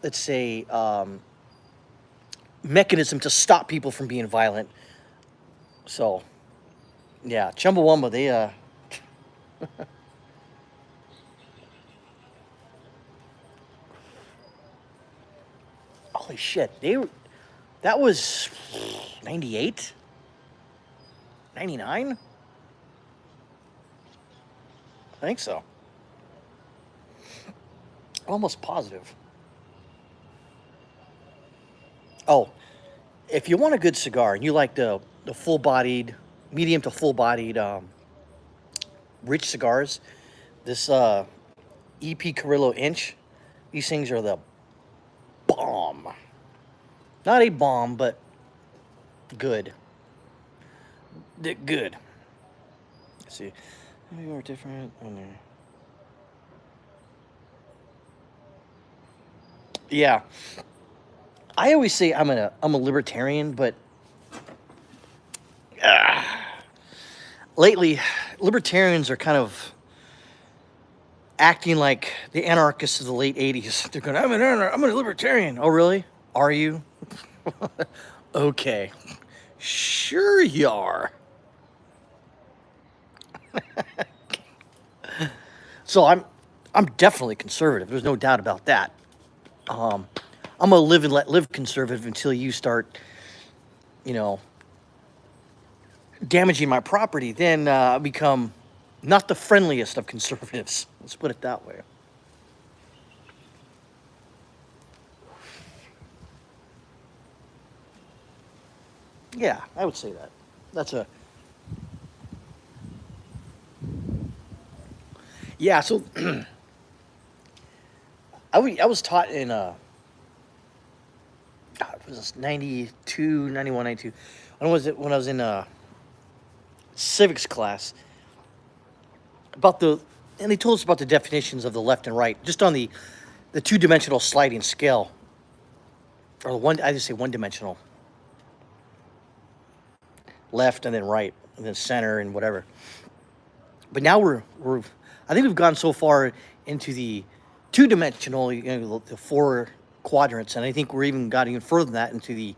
let's say, mechanism to stop people from being violent. So, yeah, Chumbawamba, they, holy shit, that was 98, 99. I think so. Almost positive. Oh, if you want a good cigar and you like the full bodied, medium to full bodied, rich cigars, this EP Carrillo Inch, these things are the bomb. Not a bomb, but good. Good. Let's see. Maybe more different. Yeah, I always say I'm a libertarian, but lately libertarians are kind of acting like the anarchists of the late '80s. They're going, I'm a libertarian. Oh, really? Are you? Okay, sure you are. So I'm definitely conservative. There's no doubt about that. Um, I'm a live and let live conservative until you start, you know, damaging my property. Then I become not the friendliest of conservatives. Let's put it that way. Yeah, I would say that. That's a yeah. So I was taught in God, was this 92, 91, 92? When was it? When I was in civics class about and they told us about the definitions of the left and right, just on the two-dimensional sliding scale, or the one, I just say one-dimensional, left and then right and then center and whatever. But now I think we've gone so far into the two-dimensional, the four quadrants, and I think we're even got even further than that into the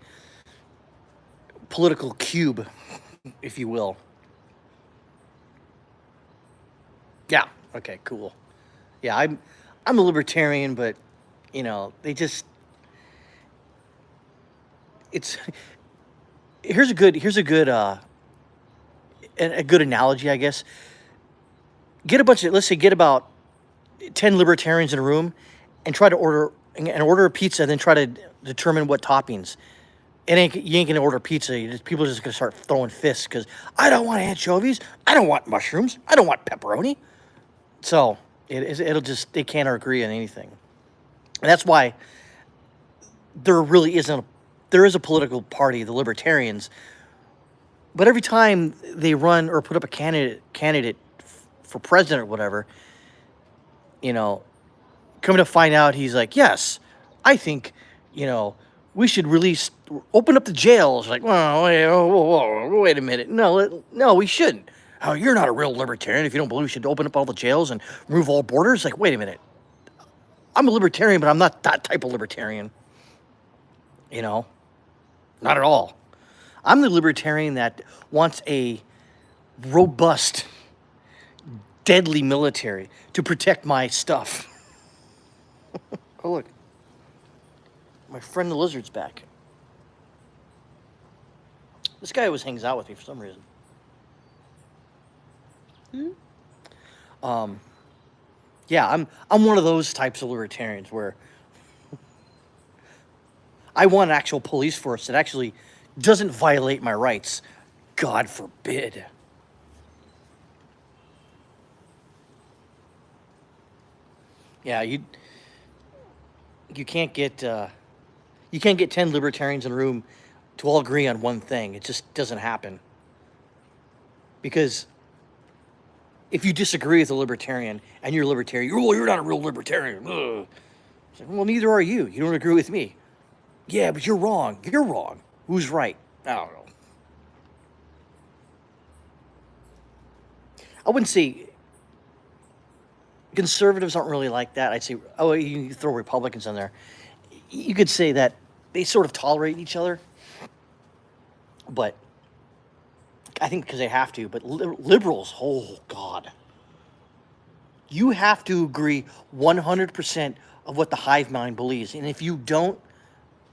political cube, if you will. Yeah. Okay. Cool. Yeah. I'm a libertarian, but it's here's a good a good analogy, I guess. Let's say get about 10 libertarians in a room and try to order a pizza, and then try to determine what toppings. You ain't gonna order pizza. People are just gonna start throwing fists because I don't want anchovies, I don't want mushrooms, I don't want pepperoni. So it'll just they can't agree on anything. And that's why there really isn't. There is a political party, the Libertarians, but every time they run or put up a candidate for president or whatever, you know, coming to find out, he's like, yes, I think, you know, we should open up the jails. Like, well, wait a minute. No, we shouldn't. Oh, you're not a real libertarian if you don't believe we should open up all the jails and remove all borders. Like, wait a minute. I'm a libertarian, but I'm not that type of libertarian. You know, not at all. I'm the libertarian that wants a robust, deadly military to protect my stuff. Oh, look. My friend the lizard's back. This guy always hangs out with me for some reason. Yeah, I'm one of those types of libertarians where I want an actual police force that actually doesn't violate my rights. God forbid. Yeah, you can't get you can't get 10 libertarians in a room to all agree on one thing. It just doesn't happen. Because if you disagree with a libertarian and you're a libertarian, oh, you're not a real libertarian. Ugh. It's like, well, neither are you. You don't agree with me. Yeah, but you're wrong. You're wrong. Who's right? I don't know. I wouldn't say conservatives aren't really like that. I'd say, oh, you throw Republicans in there. You could say that they sort of tolerate each other, but I think because they have to. But liberals, oh God, you have to agree 100% of what the hive mind believes, and if you don't,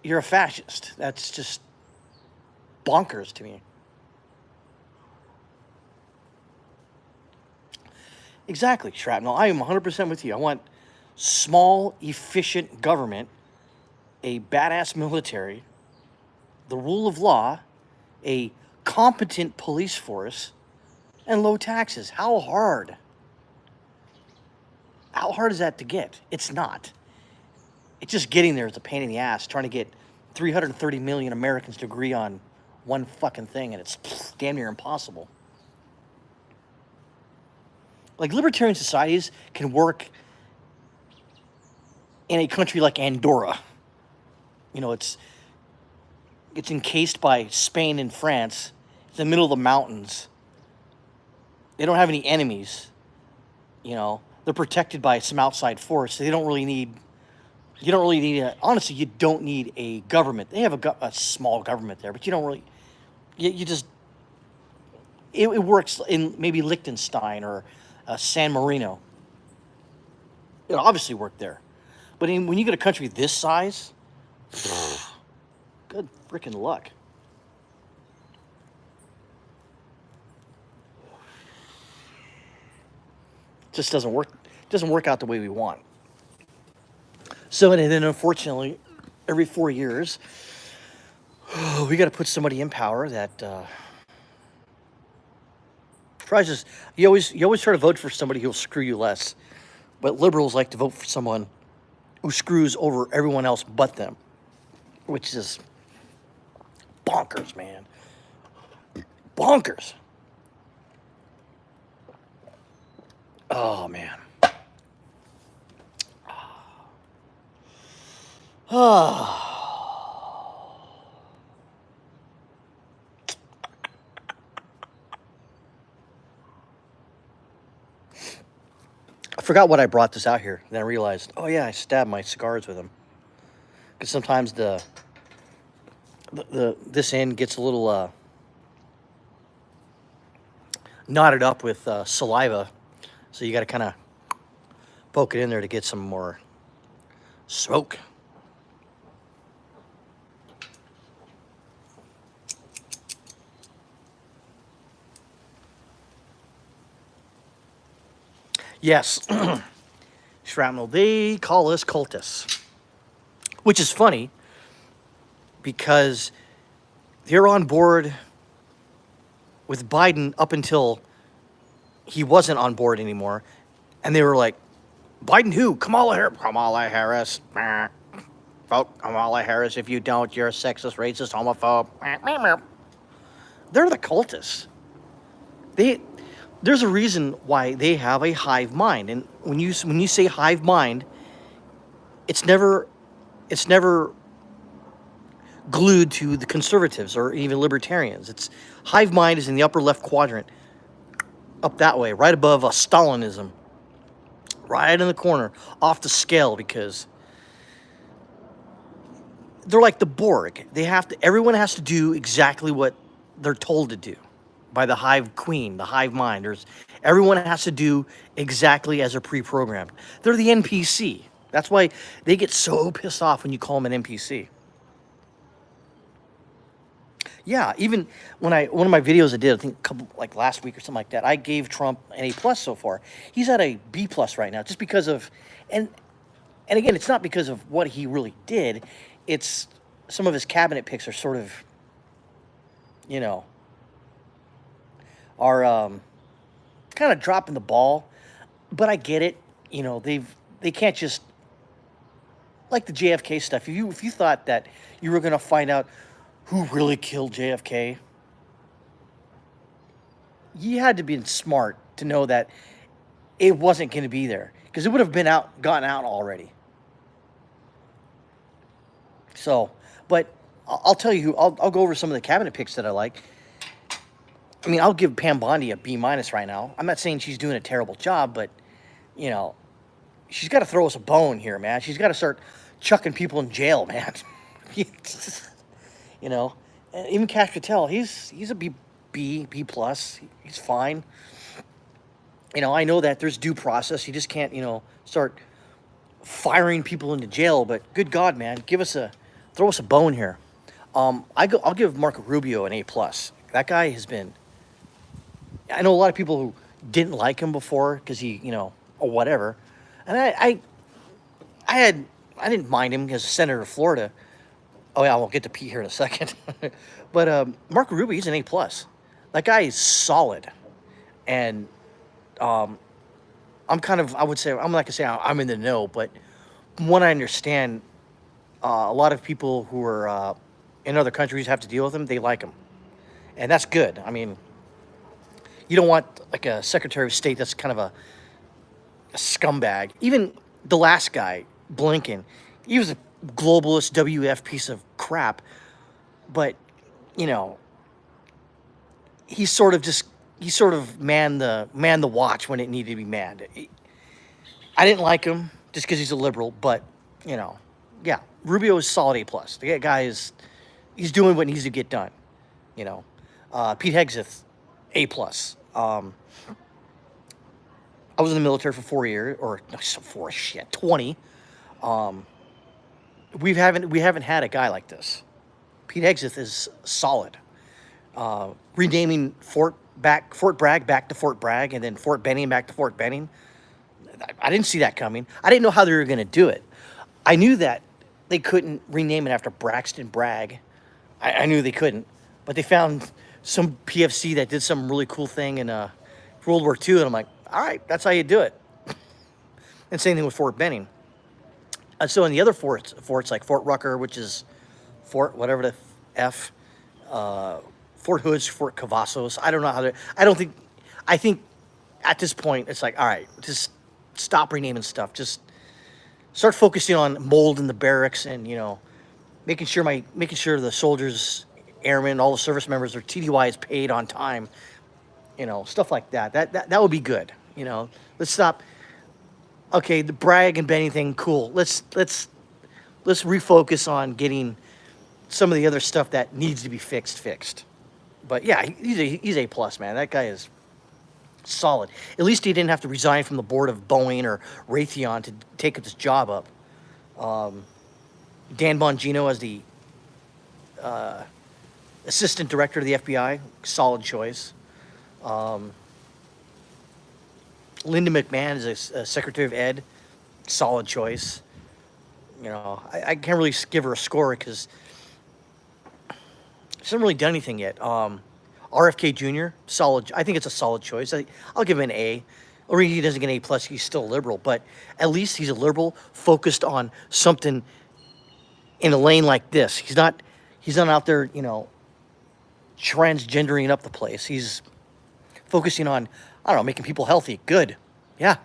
you're a fascist. That's just bonkers to me. Exactly, Shrapnel. I am 100% with you. I want small, efficient government, a badass military, the rule of law, a competent police force, and low taxes. How hard? How hard is that to get? It's not. It's just getting there is a pain in the ass, trying to get 330 million Americans to agree on one fucking thing, and it's damn near impossible. Like, libertarian societies can work in a country like Andorra. You know, it's encased by Spain and France. It's in the middle of the mountains. They don't have any enemies. You know, they're protected by some outside force. They don't really need. You don't really need honestly, you don't need a government. They have a small government there, but you don't really. You just. It works in maybe Liechtenstein or San Marino. It obviously worked there, but when you get a country this size, good freaking luck. Just doesn't work. Doesn't work out the way we want. So and then unfortunately, every 4 years, we got to put somebody in power that tries to. You always try to vote for somebody who'll screw you less, but liberals like to vote for someone who screws over everyone else but them, which is bonkers, man. Bonkers. Oh man. I forgot what I brought this out here. Then I realized, oh yeah, I stabbed my cigars with them. Because sometimes the this end gets a little knotted up with saliva, so you got to kind of poke it in there to get some more smoke. Yes, Shrapnel, they call us cultists, which is funny because they're on board with Biden up until he wasn't on board anymore. And they were like, Biden who? Kamala Harris. Kamala Harris. Vote Kamala Harris. If you don't, you're a sexist, racist, homophobe. They're the cultists. There's a reason why they have a hive mind. And when you say hive mind, it's never glued to the conservatives or even libertarians. It's hive mind is in the upper left quadrant, up that way, right above Stalinism, right in the corner, off the scale, because they're like the Borg. Everyone has to do exactly what they're told to do by the hive queen, the hive mind. Everyone has to do exactly as they're pre-programmed. They're the NPC. That's why they get so pissed off when you call them an NPC. Yeah, even when one of my videos I did, I think a couple like last week or something like that, I gave Trump an A+ so far. He's at a B+ right now, just because of, and and again, it's not because of what he really did. It's some of his cabinet picks are sort of, you know, are kind of dropping the ball. But I get it. They can't just like the JFK stuff. If you thought that you were gonna find out who really killed JFK, you had to be smart to know that it wasn't going to be there because it would have gotten out already. So, but I'll tell you who I'll go over some of the cabinet picks that I like. I mean, I'll give Pam Bondi a B- right now. I'm not saying she's doing a terrible job, but you know, she's got to throw us a bone here, man. She's got to start chucking people in jail, man. you know, and even Cash Patel, he's a B+. He's fine. I know that there's due process. You just can't, start firing people into jail. But good God, man, throw us a bone here. I'll give Marco Rubio an A+. That guy has been. I know a lot of people who didn't like him before because he, or whatever, and I didn't mind him as a senator of Florida. Oh yeah, we'll get to Pete here in a second. But Marco Rubio, he's an A+. That guy is solid, and I would say, I'm not gonna say I'm in the know, but from what I understand, a lot of people who are in other countries have to deal with him. They like him, and that's good. I mean, you don't want like a Secretary of State that's kind of a scumbag. Even the last guy, Blinken, he was a globalist WF piece of crap, but he sort of manned the watch when it needed to be manned. I didn't like him just because he's a liberal, but yeah, Rubio is solid A+. The guy he's doing what needs to get done. Pete Hegseth, A+. I was in the military for 4 years, or no, 20. We haven't had a guy like this. Pete Hegseth is solid. Renaming Fort Bragg back to Fort Bragg, and then Fort Benning back to Fort Benning. I didn't see that coming. I didn't know how they were going to do it. I knew that they couldn't rename it after Braxton Bragg. I knew they couldn't, but they found some PFC that did some really cool thing in World War II, and I'm like, all right, that's how you do it. And same thing with Fort Benning. And so in the other forts like Fort Rucker, which is Fort whatever the F, Fort Hoods, Fort Cavazos. I don't know how to. I think at this point it's like, all right, just stop renaming stuff. Just start focusing on mold in the barracks, and making sure the soldiers, airmen, all the service members, their TDY is paid on time. Stuff like that. That would be good. Let's stop. Okay, the Bragg and Benning thing, cool. Let's refocus on getting some of the other stuff that needs to be fixed. But yeah, he's A+, man. That guy is solid. At least he didn't have to resign from the board of Boeing or Raytheon to take this job up. Dan Bongino as the assistant director of the FBI, solid choice. Linda McMahon is a secretary of Ed, solid choice. I can't really give her a score because she hasn't really done anything yet. RFK Jr., solid. I think it's a solid choice. I'll give him an A. Or he doesn't get an A+, he's still a liberal. But at least he's a liberal focused on something in a lane like this. He's not out there, transgendering up the place. He's focusing on, I don't know, making people healthy. Good. Yeah.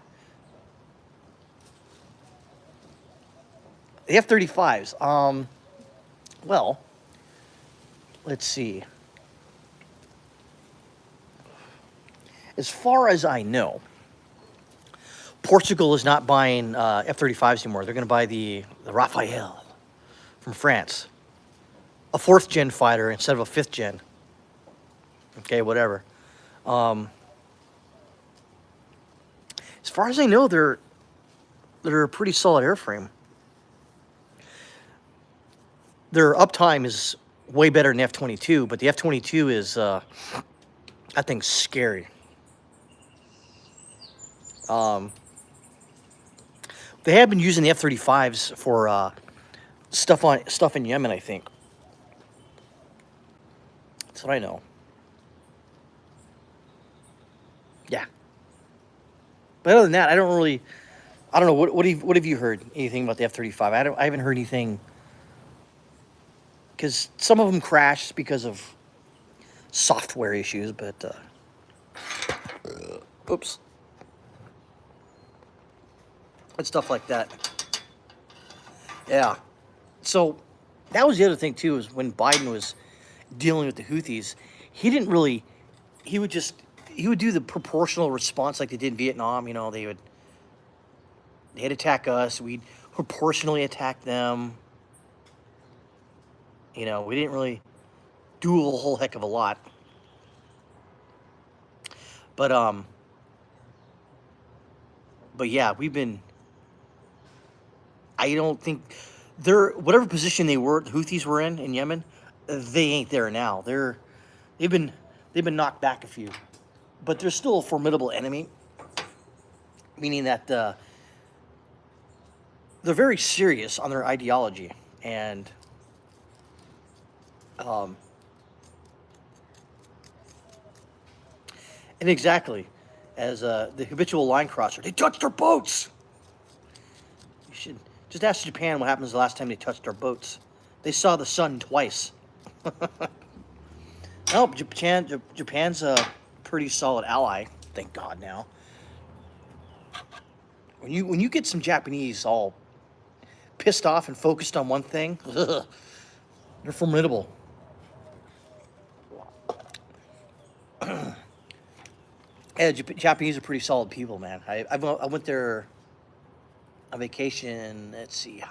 The F-35s. Well, let's see. As far as I know, Portugal is not buying F-35s anymore. They're going to buy the Rafale from France. A 4th-gen fighter instead of a 5th-gen. Okay, whatever. As far as I know, they're a pretty solid airframe. Their uptime is way better than the F-22, but the F-22 is, that thing's scary. They have been using the F-35s for stuff in Yemen, I think. That's what I know. Yeah. But other than that, I don't know. What have you heard? Anything about the F-35? I haven't heard anything, because some of them crashed because of software issues, but oops, and stuff like that. Yeah. So that was the other thing too, is when Biden was dealing with the Houthis, he didn't really. He would do the proportional response like they did in Vietnam. You know, they'd attack us, we'd proportionally attack them. You know, we didn't really do a whole heck of a lot. But yeah, I don't think whatever position the Houthis were in Yemen, they ain't there now. They've been knocked back a few, but they're still a formidable enemy. Meaning that they're very serious on their ideology, and exactly as the habitual line crosser, they touched our boats. You should just ask Japan what happens the last time they touched our boats. They saw the sun twice. No, Japan's a pretty solid ally, thank God. Now, when you get some Japanese all pissed off and focused on one thing, they're formidable. Yeah, Japanese are pretty solid people, man. I went there on vacation. Let's see,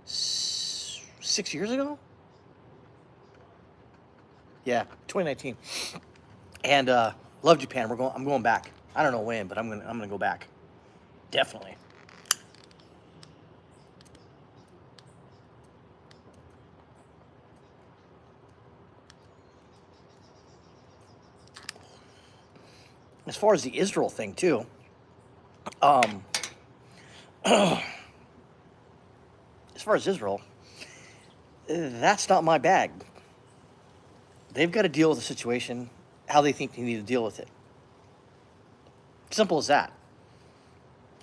6 years ago. Yeah, 2019. And love Japan. I'm going back. I don't know when, but I'm gonna go back. Definitely. As far as the Israel thing too, as far as Israel, that's not my bag. They've got to deal with the situation how they think they need to deal with it. Simple as that.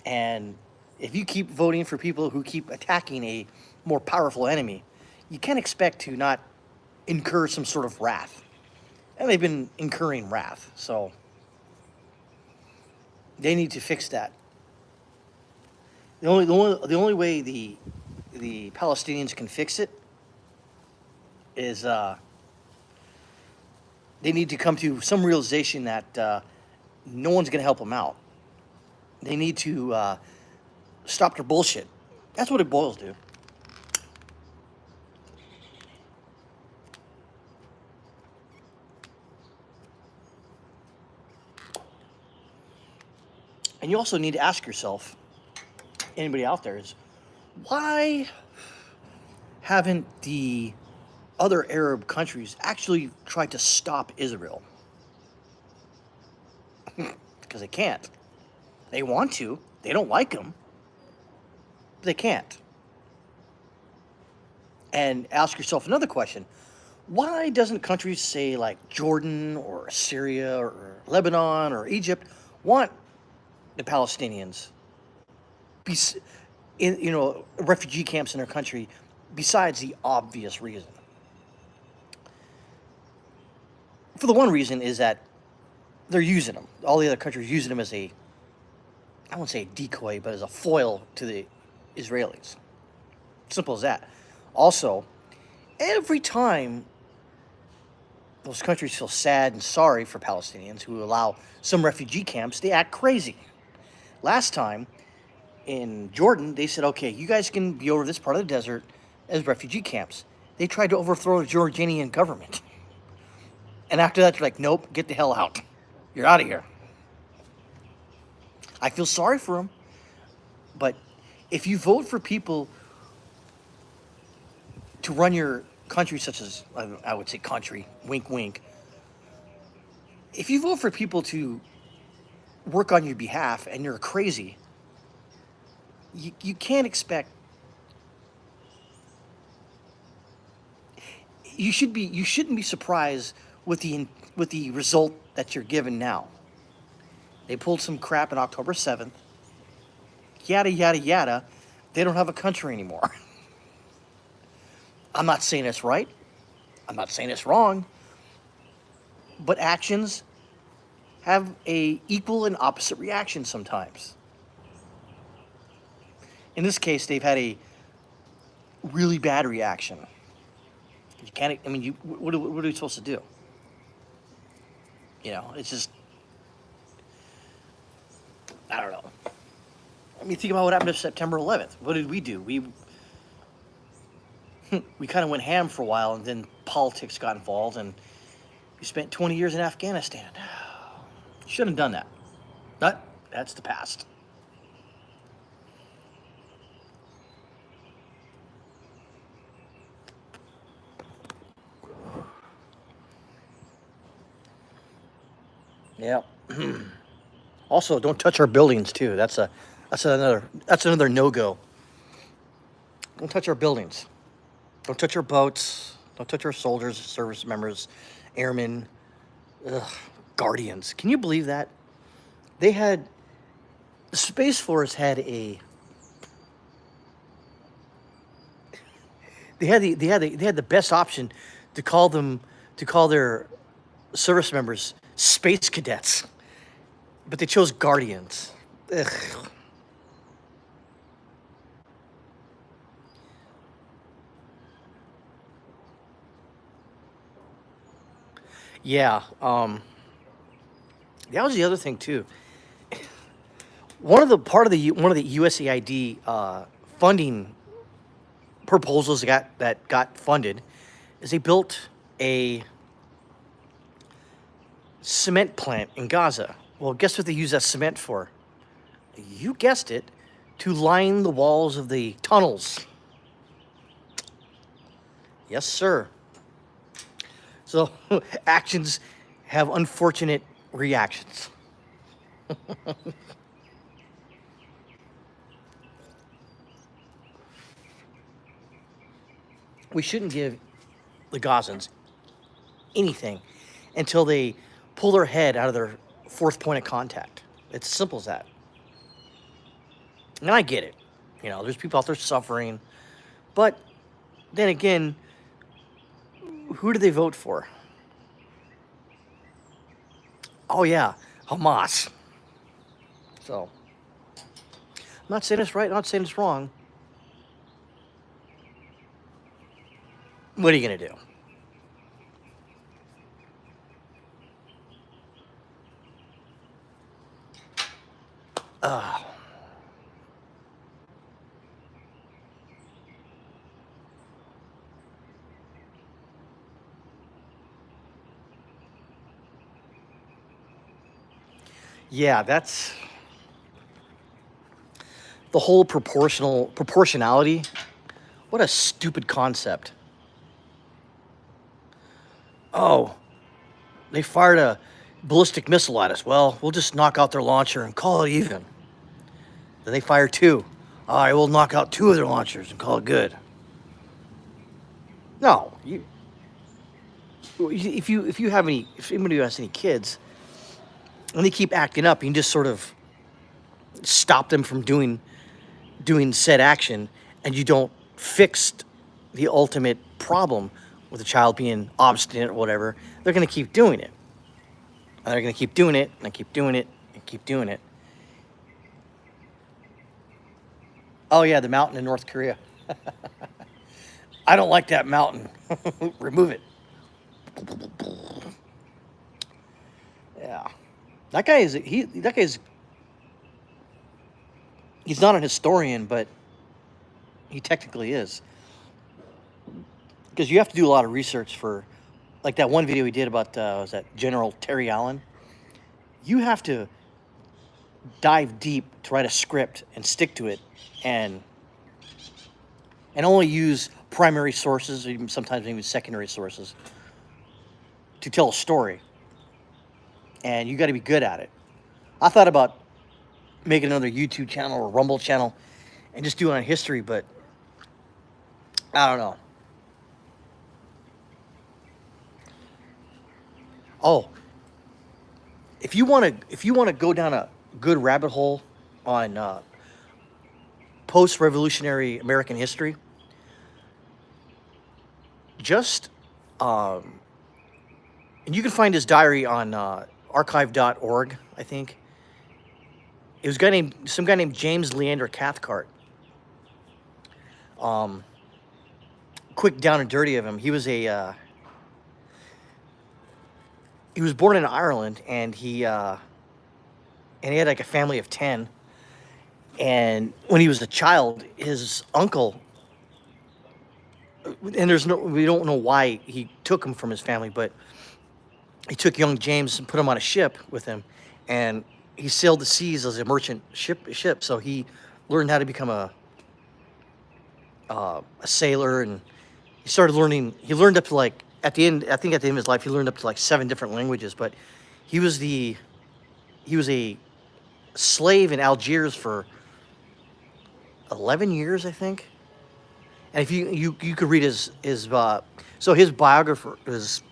And if you keep voting for people who keep attacking a more powerful enemy, you can't expect to not incur some sort of wrath. And they've been incurring wrath, so they need to fix that. The only way the Palestinians can fix it is they need to come to some realization that no one's going to help them out. They need to stop their bullshit. That's what it boils to. And you also need to ask yourself, anybody out there, is why haven't the other Arab countries actually tried to stop Israel? Because they can't. They want to. They don't like them. But they can't. And ask yourself another question. Why doesn't countries, say, like Jordan or Syria or Lebanon or Egypt, want the Palestinians in refugee camps in their country, besides the obvious reason? For the one reason is that they're using them. All the other countries using them as I won't say a decoy, but as a foil to the Israelis. Simple as that. Also, every time those countries feel sad and sorry for Palestinians who allow some refugee camps, they act crazy. Last time in Jordan, they said, okay, you guys can be over this part of the desert as refugee camps. They tried to overthrow the Jordanian government. And after that, they're like, nope, get the hell out. You're out of here. I feel sorry for them. But if you vote for people to run your countries such as, I would say country, wink, wink, if you vote for people to work on your behalf and you're crazy, you can't expect, you shouldn't be surprised with the result that you're given now. They pulled some crap on October 7th. Yada yada yada. They don't have a country anymore. I'm not saying it's right. I'm not saying it's wrong. But actions have a equal and opposite reaction sometimes. In this case, they've had a really bad reaction. You can't. I mean, what are we supposed to do? You know, it's just, I don't know. I mean, think about what happened to September 11th. What did we do? We kind of went ham for a while, and then politics got involved, and we spent 20 years in Afghanistan. Shouldn't have done that. But that's the past. Yeah. Also, don't touch our buildings too. That's another no-go. Don't touch our buildings. Don't touch our boats. Don't touch our soldiers, service members, airmen, guardians. Can you believe that? The Space Force had a. They had the best option to call their service members space cadets, but they chose guardians. Ugh. Yeah, that was the other thing too. One of the USAID funding proposals that got funded is they built a cement plant in Gaza. Well, guess what they use that cement for? You guessed it, to line the walls of the tunnels. Yes, sir. So actions have unfortunate reactions. We shouldn't give the Gazans anything until they pull their head out of their fourth point of contact. It's as simple as that. And I get it. You know, there's people out there suffering. But then again, who do they vote for? Oh, yeah, Hamas. So, I'm not saying it's right, I'm not saying it's wrong. What are you going to do? Yeah, that's the whole proportionality. What a stupid concept. Oh, they fired a ballistic missile at us. Well, we'll just knock out their launcher and call it even. Then they fire two. All right, we'll knock out two of their launchers and call it good. No, if anybody has any kids and they keep acting up, you can just sort of stop them from doing said action, and you don't fix the ultimate problem with the child being obstinate or whatever. They're going to keep doing it. And they're going to keep doing it, and keep doing it, and keep doing it. Oh, yeah, the mountain in North Korea. I don't like that mountain. Remove it. Yeah. That guy is, he's not an historian, but he technically is. Because you have to do a lot of research for, like that one video he did about, was that General Terry Allen? You have to dive deep to write a script and stick to it, and only use primary sources, even sometimes even secondary sources, to tell a story. And you got to be good at it. I thought about making another YouTube channel or Rumble channel and just doing on history, but I don't know. Oh, if you want to go down a good rabbit hole on post-revolutionary American history, just and you can find his diary on archive.org, I think. It was some guy named James Leander Cathcart. Quick down and dirty of him. He was born in Ireland, and he had like a family of 10. And when he was a child, his uncle, and we don't know why he took him from his family, but he took young James and put him on a ship with him, and he sailed the seas as a merchant ship. So he learned how to become a sailor, and he started learning. He learned up to like at the end of his life, he learned up to like 7 different languages. But he was a slave in Algiers for 11 years, I think. And if you could read his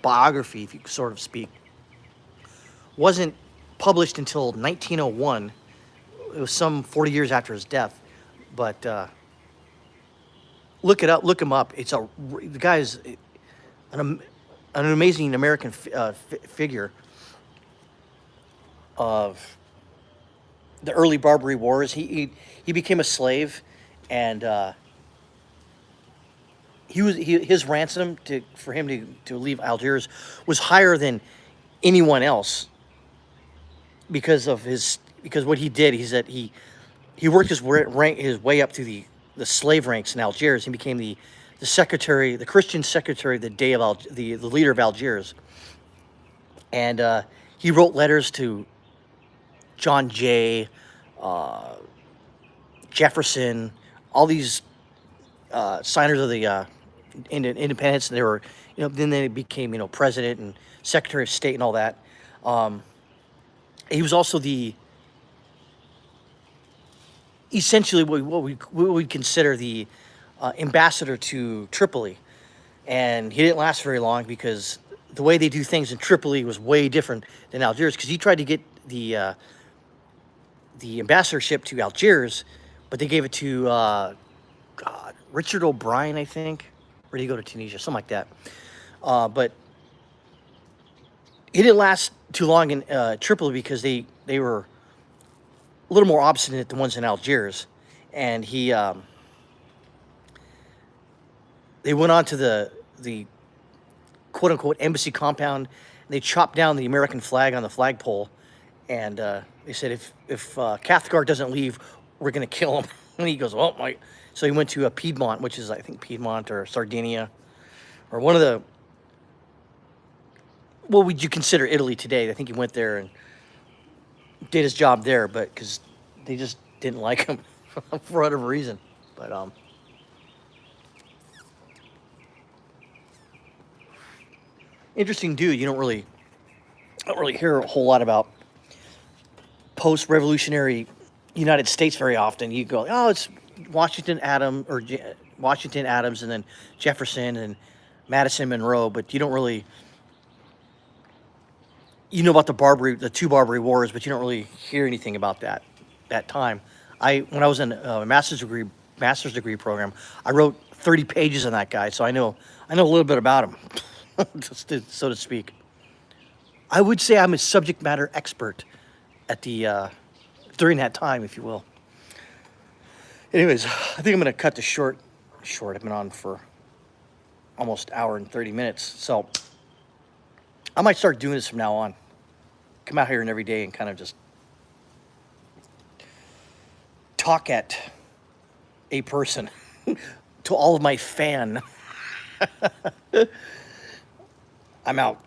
biography, if you sort of speak, wasn't published until 1901. It was some 40 years after his death. But look him up. The guy is an amazing American figure of the early Barbary Wars. He became a slave, and his ransom for him to leave Algiers was higher than anyone else because what he did. He said he worked his way up through the slave ranks in Algiers. He became the secretary, the Christian secretary of the day of the leader of Algiers, and he wrote letters to John Jay, Jefferson, all these signers of the independence. And they were, then they became, president and secretary of state and all that. He was also essentially what we consider the ambassador to Tripoli, and he didn't last very long because the way they do things in Tripoli was way different than Algiers. Because he tried to get the ambassadorship to Algiers, but they gave it to Richard O'Brien, I think. Or did he go to Tunisia? Something like that. But he didn't last too long in Tripoli because they were a little more obstinate than the ones in Algiers. And they went on to the quote-unquote embassy compound. And they chopped down the American flag on the flagpole. And they said, if Cathcart doesn't leave, we're going to kill him. And he goes, oh, my. So he went to Piedmont, which is, I think, Piedmont or Sardinia, or one of the, what would you consider Italy today? I think he went there and did his job there, but because they just didn't like him for whatever reason. But interesting dude. You don't really hear a whole lot about post-revolutionary United States very often. You go, oh, it's Washington Adams, and then Jefferson and Madison Monroe, but you don't really, about the 2 Barbary Wars, but you don't really hear anything about that time. When I was in a master's degree program, I wrote 30 pages on that guy, so I know a little bit about him, so to speak. I would say I'm a subject matter expert at during that time, if you will. Anyways, I think I'm going to cut this short. I've been on for almost an hour and 30 minutes. So I might start doing this from now on. Come out here and every day and kind of just talk at a person to all of my fan. I'm out.